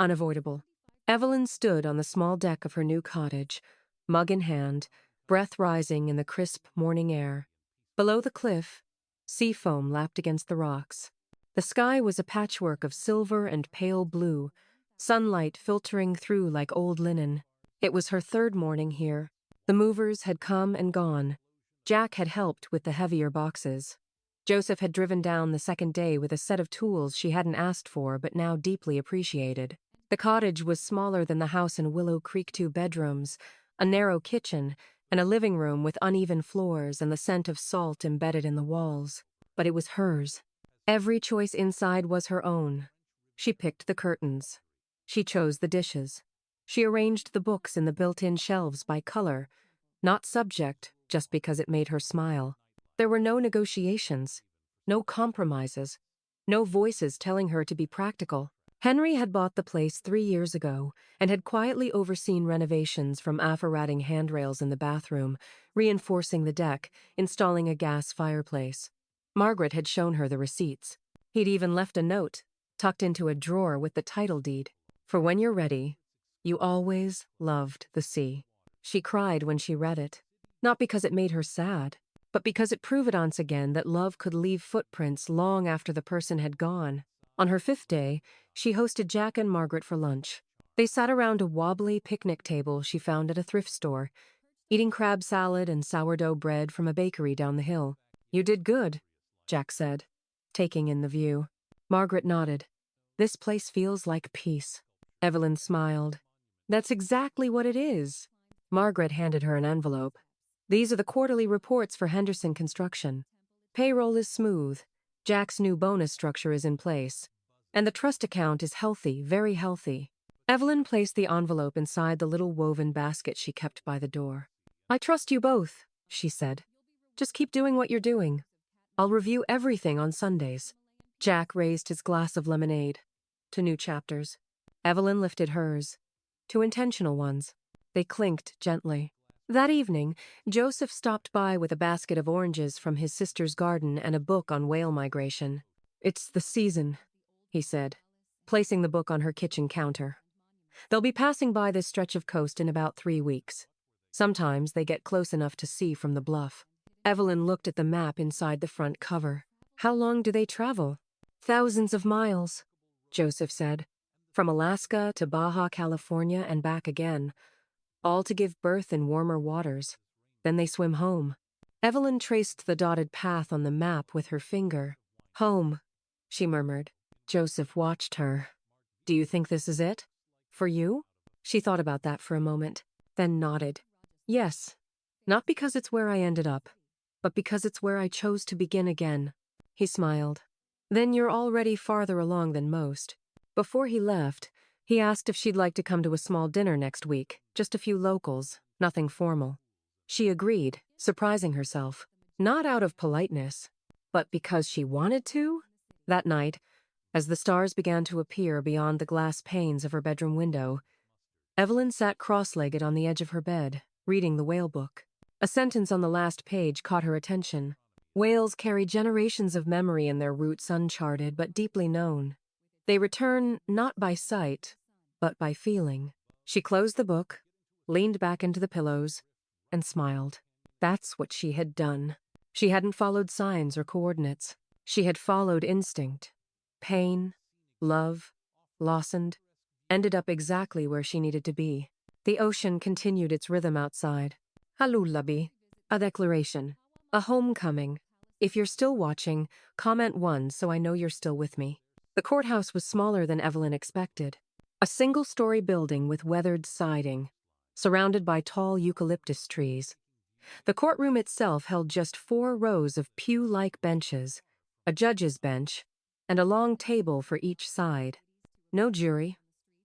unavoidable. Evelyn stood on the small deck of her new cottage, mug in hand, breath rising in the crisp morning air. Below the cliff, sea foam lapped against the rocks. The sky was a patchwork of silver and pale blue, sunlight filtering through like old linen. It was her third morning here. The movers had come and gone. Jack had helped with the heavier boxes. Joseph had driven down the second day with a set of tools she hadn't asked for but now deeply appreciated. The cottage was smaller than the house in Willow Creek: 2 bedrooms, a narrow kitchen, and a living room with uneven floors and the scent of salt embedded in the walls. But it was hers. Every choice inside was her own. She picked the curtains. She chose the dishes. She arranged the books in the built-in shelves by color, not subject, just because it made her smile. There were no negotiations, no compromises, no voices telling her to be practical. Henry had bought the place 3 years ago and had quietly overseen renovations, from afferrating handrails in the bathroom, reinforcing the deck, installing a gas fireplace. Margaret had shown her the receipts. He'd even left a note, tucked into a drawer with the title deed. "For when you're ready, you always loved the sea." She cried when she read it, not because it made her sad, but because it proved once again that love could leave footprints long after the person had gone. On her 5th day, she hosted Jack and Margaret for lunch. They sat around a wobbly picnic table she found at a thrift store, eating crab salad and sourdough bread from a bakery down the hill. "You did good," Jack said, taking in the view. Margaret nodded. "This place feels like peace." Evelyn smiled. "That's exactly what it is." Margaret handed her an envelope. "These are the quarterly reports for Henderson Construction. Payroll is smooth. Jack's new bonus structure is in place. And the trust account is healthy, very healthy." Evelyn placed the envelope inside the little woven basket she kept by the door. I trust you both, she said. Just keep doing what you're doing. I'll review everything on Sundays. Jack raised his glass of lemonade. To new chapters. Evelyn lifted hers. To intentional ones. They clinked gently. That evening, Joseph stopped by with a basket of oranges from his sister's garden and a book on whale migration. It's the season, he said, placing the book on her kitchen counter. They'll be passing by this stretch of coast in about 3 weeks. Sometimes they get close enough to see from the bluff. Evelyn looked at the map inside the front cover. How long do they travel? Thousands of miles, Joseph said. From Alaska to Baja California and back again. All to give birth in warmer waters. Then they swim home. Evelyn traced the dotted path on the map with her finger. Home, she murmured. Joseph watched her. Do you think this is it? For you? She thought about that for a moment, then nodded. Yes. Not because it's where I ended up, but because it's where I chose to begin again. He smiled. Then you're already farther along than most. Before he left, he asked if she'd like to come to a small dinner next week, just a few locals, nothing formal. She agreed, surprising herself. Not out of politeness, but because she wanted to? That night, as the stars began to appear beyond the glass panes of her bedroom window, Evelyn sat cross-legged on the edge of her bed, reading the whale book. A sentence on the last page caught her attention. Whales carry generations of memory in their roots uncharted but deeply known. They return not by sight, but by feeling. She closed the book, leaned back into the pillows, and smiled. That's what she had done. She hadn't followed signs or coordinates. She had followed instinct. Pain, love, loosened, ended up exactly where she needed to be. The ocean continued its rhythm outside. A lullaby, a declaration, a homecoming. If you're still watching, comment 1 so I know you're still with me. The courthouse was smaller than Evelyn expected. A single-story building with weathered siding, surrounded by tall eucalyptus trees. The courtroom itself held just 4 rows of pew-like benches, a judge's bench, and a long table for each side. No jury,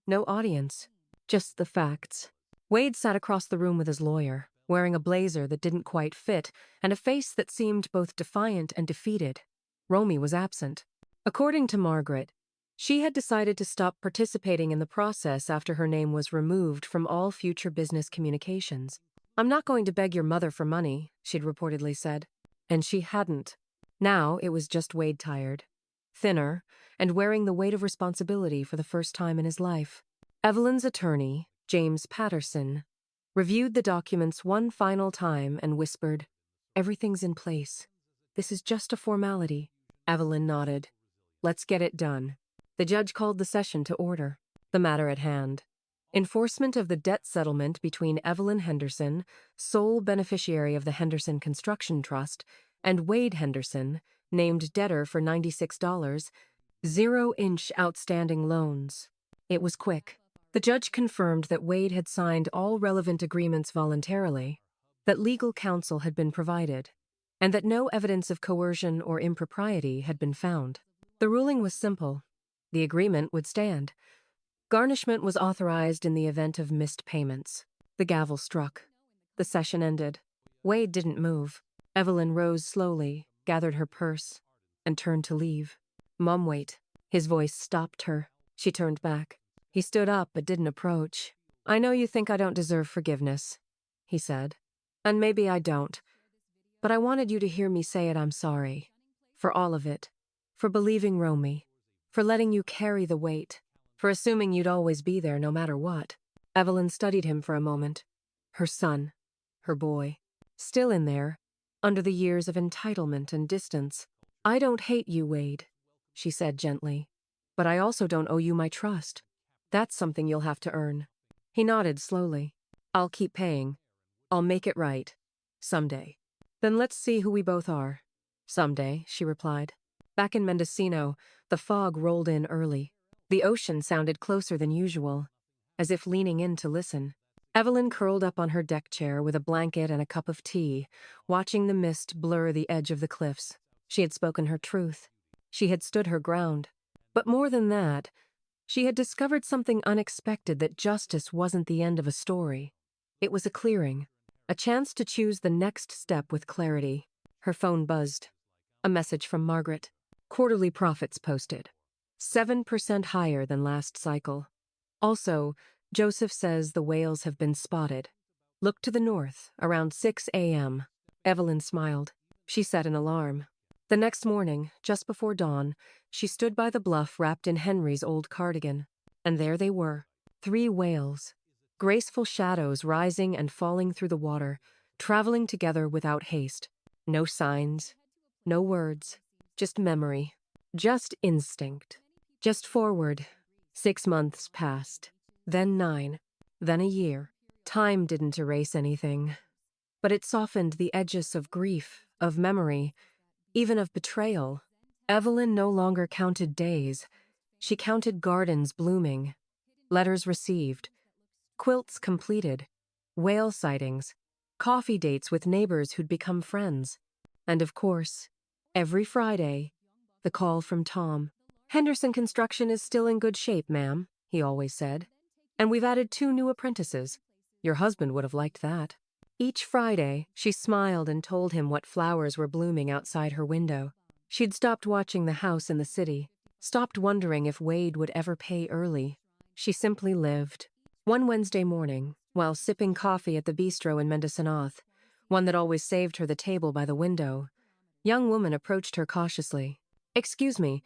no audience, just the facts. Wade sat across the room with his lawyer, wearing a blazer that didn't quite fit and a face that seemed both defiant and defeated. Romy was absent. According to Margaret, she had decided to stop participating in the process after her name was removed from all future business communications. I'm not going to beg your mother for money, she'd reportedly said. And she hadn't. Now it was just Wade tired. Thinner, and wearing the weight of responsibility for the first time in his life. Evelyn's attorney, James Patterson, reviewed the documents one final time and whispered, "Everything's in place. This is just a formality." Evelyn nodded. "Let's get it done." The judge called the session to order. The matter at hand. Enforcement of the debt settlement between Evelyn Henderson, sole beneficiary of the Henderson Construction Trust, and Wade Henderson, named debtor for $96, 0-inch outstanding loans. It was quick. The judge confirmed that Wade had signed all relevant agreements voluntarily, that legal counsel had been provided, and that no evidence of coercion or impropriety had been found. The ruling was simple. The agreement would stand. Garnishment was authorized in the event of missed payments. The gavel struck. The session ended. Wade didn't move. Evelyn rose slowly, gathered her purse, and turned to leave. "Mom, wait." His voice stopped her. She turned back. He stood up but didn't approach. "I know you think I don't deserve forgiveness," he said. "And maybe I don't. But I wanted you to hear me say it. I'm sorry. For all of it. For believing Romy. For letting you carry the weight. For assuming you'd always be there no matter what." Evelyn studied him for a moment. Her son. Her boy. Still in there, under the years of entitlement and distance. "I don't hate you, Wade," she said gently. "But I also don't owe you my trust. That's something you'll have to earn." He nodded slowly. "I'll keep paying. I'll make it right. Someday." "Then let's see who we both are." "Someday," she replied. Back in Mendocino, the fog rolled in early. The ocean sounded closer than usual, as if leaning in to listen. Evelyn curled up on her deck chair with a blanket and a cup of tea, watching the mist blur the edge of the cliffs. She had spoken her truth. She had stood her ground. But more than that, she had discovered something unexpected, that justice wasn't the end of a story. It was a clearing. A chance to choose the next step with clarity. Her phone buzzed. A message from Margaret. Quarterly profits posted. 7% higher than last cycle. Also, Joseph says the whales have been spotted. Look to the north, around 6 a.m. Evelyn smiled. She set an alarm. The next morning, just before dawn, she stood by the bluff wrapped in Henry's old cardigan. And there they were, 3 whales. Graceful shadows rising and falling through the water, traveling together without haste. No signs, no words, just memory, just instinct, just forward. 6 months passed, then 9, then a year. Time didn't erase anything, but it softened the edges of grief, of memory, even of betrayal. Evelyn no longer counted days. She counted gardens blooming, letters received, quilts completed, whale sightings, coffee dates with neighbors who'd become friends. And of course, every Friday, the call from Tom. "Henderson Construction is still in good shape, ma'am," he always said. "And we've added 2 new apprentices. Your husband would have liked that." Each Friday, she smiled and told him what flowers were blooming outside her window. She'd stopped watching the house in the city, stopped wondering if Wade would ever pay early. She simply lived. One Wednesday morning, while sipping coffee at the bistro in Mendocinoth, one that always saved her the table by the window, young woman approached her cautiously. "Excuse me,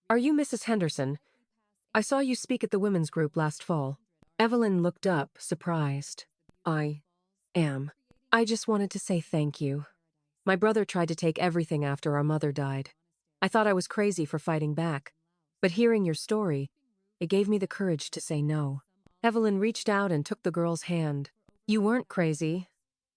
are you Mrs. Henderson? I saw you speak at the women's group last fall." Evelyn looked up, surprised. "I am. I just wanted to say thank you. My brother tried to take everything after our mother died. I thought I was crazy for fighting back. But hearing your story, it gave me the courage to say no." Evelyn reached out and took the girl's hand. "You weren't crazy.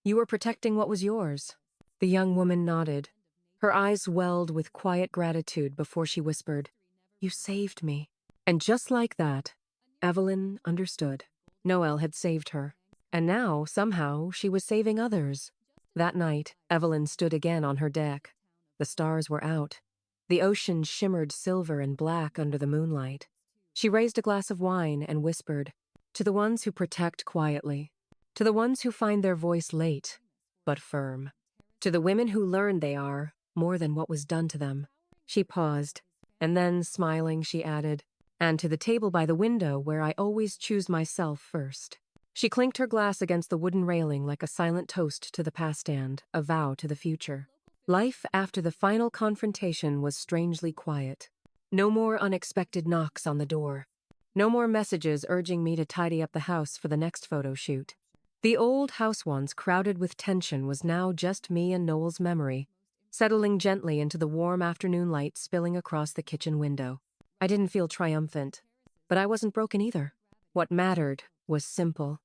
You were protecting what was yours." The young woman nodded. Her eyes welled with quiet gratitude before she whispered, "You saved me." And just like that, Evelyn understood. Noel had saved her. And now, somehow, she was saving others. That night, Evelyn stood again on her deck. The stars were out. The ocean shimmered silver and black under the moonlight. She raised a glass of wine and whispered, "To the ones who protect quietly. To the ones who find their voice late, but firm. To the women who learned they are more than what was done to them." She paused, and then, smiling, she added, "And to the table by the window where I always choose myself first." She clinked her glass against the wooden railing like a silent toast to the past stand, a vow to the future. Life after the final confrontation was strangely quiet. No more unexpected knocks on the door. No more messages urging me to tidy up the house for the next photo shoot. The old house once crowded with tension was now just me and Noel's memory, settling gently into the warm afternoon light spilling across the kitchen window. I didn't feel triumphant, but I wasn't broken either. What mattered was simple.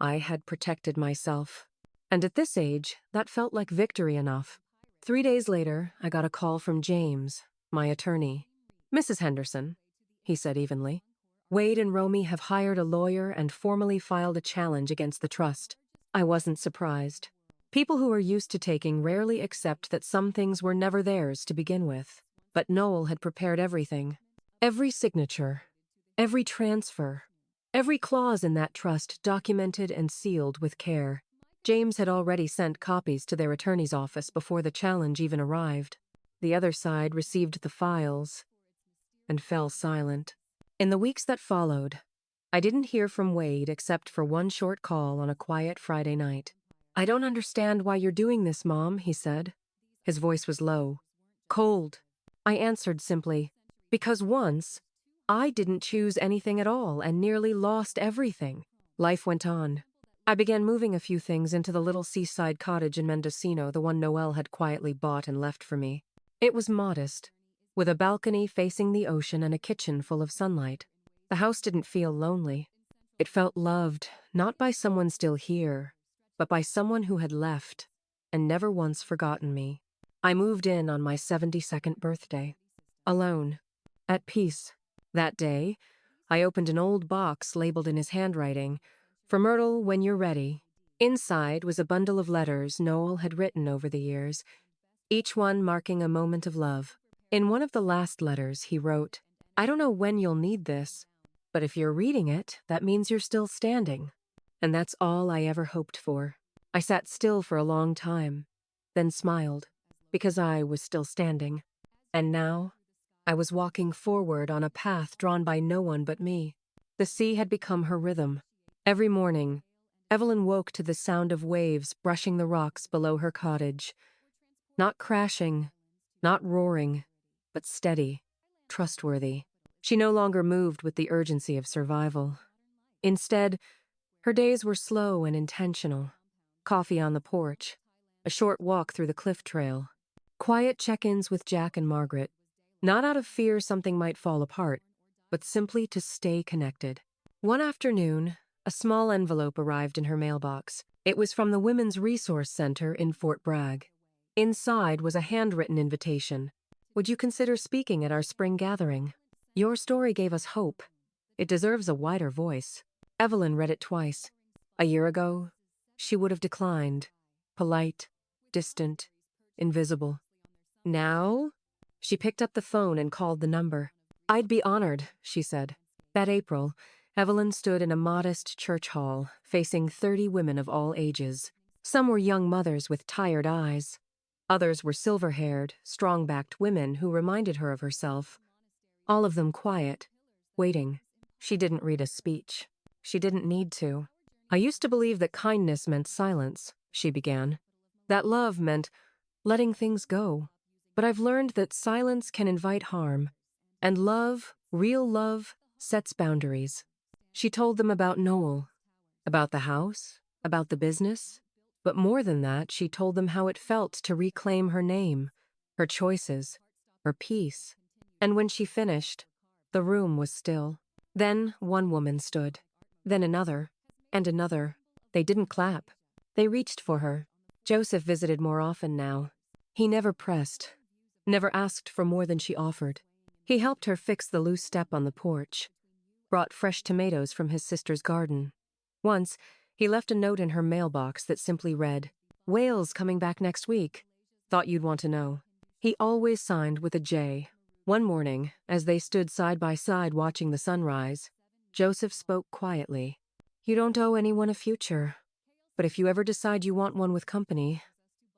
I had protected myself. And at this age, that felt like victory enough. 3 days later, I got a call from James, my attorney. "Mrs. Henderson," he said evenly, "Wade and Romy have hired a lawyer and formally filed a challenge against the trust." I wasn't surprised. People who are used to taking rarely accept that some things were never theirs to begin with. But Noel had prepared everything. Every signature, every transfer, every clause in that trust documented and sealed with care. James had already sent copies to their attorney's office before the challenge even arrived. The other side received the files and fell silent. In the weeks that followed, I didn't hear from Wade except for one short call on a quiet Friday night. "I don't understand why you're doing this, Mom," he said. His voice was low, cold. I answered simply, "Because once, I didn't choose anything at all and nearly lost everything." Life went on. I began moving a few things into the little seaside cottage in Mendocino, the one Noel had quietly bought and left for me. It was modest, with a balcony facing the ocean and a kitchen full of sunlight. The house didn't feel lonely. It felt loved, not by someone still here, but by someone who had left and never once forgotten me. I moved in on my 72nd birthday. Alone. At peace. That day, I opened an old box labeled in his handwriting, "For Myrtle, when you're ready." Inside was a bundle of letters Noel had written over the years, each one marking a moment of love. In one of the last letters, he wrote, "I don't know when you'll need this, but if you're reading it, that means you're still standing." And that's all I ever hoped for. I sat still for a long time, then smiled, because I was still standing. And now, I was walking forward on a path drawn by no one but me. The sea had become her rhythm. Every morning, Evelyn woke to the sound of waves brushing the rocks below her cottage. Not crashing, not roaring, but steady, trustworthy. She no longer moved with the urgency of survival. Instead, her days were slow and intentional. Coffee on the porch, a short walk through the cliff trail, quiet check-ins with Jack and Margaret, not out of fear something might fall apart, but simply to stay connected. One afternoon, a small envelope arrived in her mailbox. It was from the Women's Resource Center in Fort Bragg. Inside was a handwritten invitation. Would you consider speaking at our spring gathering? Your story gave us hope. It deserves a wider voice. Evelyn read it twice. A year ago, she would have declined. Polite, distant, invisible. Now, she picked up the phone and called the number. I'd be honored, she said. That April, Evelyn stood in a modest church hall, facing 30 women of all ages. Some were young mothers with tired eyes. Others were silver-haired, strong-backed women who reminded her of herself. All of them quiet, waiting. She didn't read a speech. She didn't need to. I used to believe that kindness meant silence, she began. That love meant letting things go. But I've learned that silence can invite harm. And love, real love, sets boundaries. She told them about Noel, about the house, about the business. But more than that, she told them how it felt to reclaim her name, her choices, her peace. And when she finished, the room was still. Then one woman stood. Then another. And another. They didn't clap. They reached for her. Joseph visited more often now. He never pressed, never asked for more than she offered. He helped her fix the loose step on the porch, brought fresh tomatoes from his sister's garden. Once, he left a note in her mailbox that simply read, "Wales coming back next week. Thought you'd want to know." He always signed with a J. One morning, as they stood side by side watching the sunrise, Joseph spoke quietly. "You don't owe anyone a future, but if you ever decide you want one with company,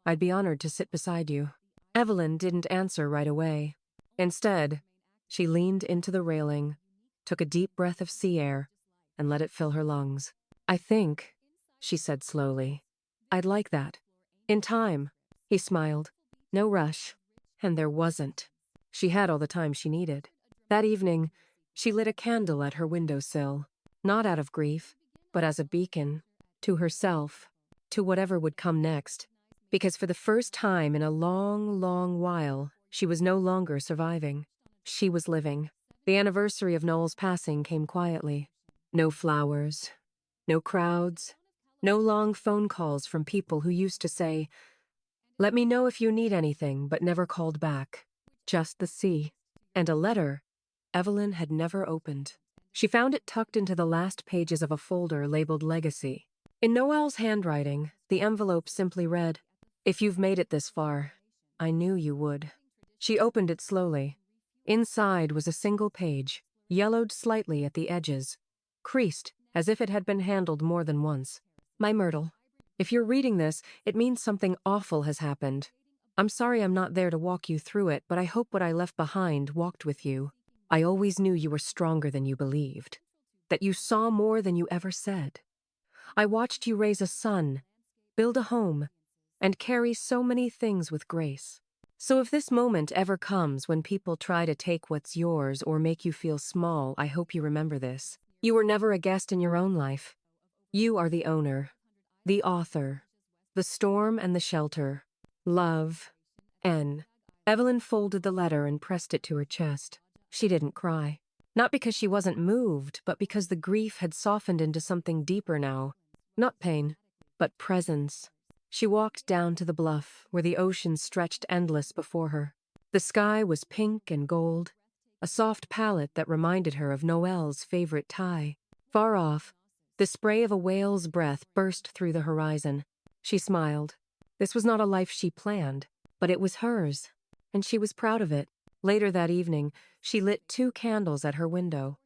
I'd be honored to sit beside you." Evelyn didn't answer right away. Instead, she leaned into the railing, took a deep breath of sea air, and let it fill her lungs. "I think," she said slowly, "I'd like that. In time." He smiled. No rush. And there wasn't. She had all the time she needed. That evening, she lit a candle at her windowsill, not out of grief, but as a beacon, to herself, to whatever would come next. Because for the first time in a long, long while, she was no longer surviving. She was living. The anniversary of Noel's passing came quietly. No flowers, no crowds, no long phone calls from people who used to say, "Let me know if you need anything," but never called back. Just the sea. And a letter Evelyn had never opened. She found it tucked into the last pages of a folder labeled Legacy. In Noel's handwriting, the envelope simply read, "If you've made it this far, I knew you would." She opened it slowly. Inside was a single page, yellowed slightly at the edges, creased as if it had been handled more than once. "My Myrtle, if you're reading this, it means something awful has happened. I'm sorry I'm not there to walk you through it, but I hope what I left behind walked with you. I always knew you were stronger than you believed, that you saw more than you ever said. I watched you raise a son, build a home, and carry so many things with grace. So if this moment ever comes when people try to take what's yours or make you feel small, I hope you remember this. You were never a guest in your own life. You are the owner, the author, the storm and the shelter. Love, N." Evelyn folded the letter and pressed it to her chest. She didn't cry. Not because she wasn't moved, but because the grief had softened into something deeper now. Not pain, but presence. She walked down to the bluff, where the ocean stretched endless before her. The sky was pink and gold, a soft palette that reminded her of Noel's favorite tie. Far off, the spray of a whale's breath burst through the horizon. She smiled. This was not a life she planned, but it was hers, and she was proud of it. Later that evening, she lit 2 candles at her window.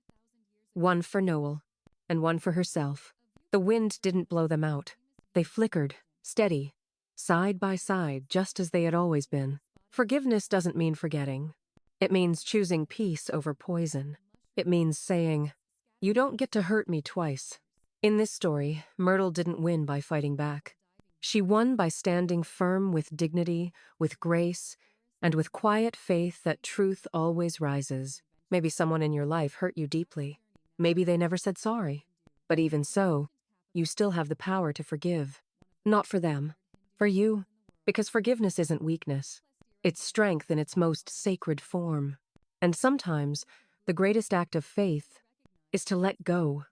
One for Noel, and one for herself. The wind didn't blow them out. They flickered, steady, side by side, just as they had always been. Forgiveness doesn't mean forgetting. It means choosing peace over poison. It means saying, "You don't get to hurt me twice." In this story, Myrtle didn't win by fighting back. She won by standing firm with dignity, with grace, and with quiet faith that truth always rises. Maybe someone in your life hurt you deeply. Maybe they never said sorry. But even so, you still have the power to forgive. Not for them, for you. Because forgiveness isn't weakness. It's strength in its most sacred form. And sometimes, the greatest act of faith is to let go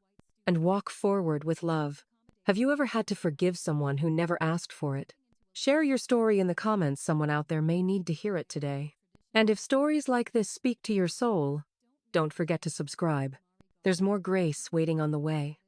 and walk forward with love. Have you ever had to forgive someone who never asked for it? Share your story in the comments. Someone out there may need to hear it today. And if stories like this speak to your soul, don't forget to subscribe. There's more grace waiting on the way.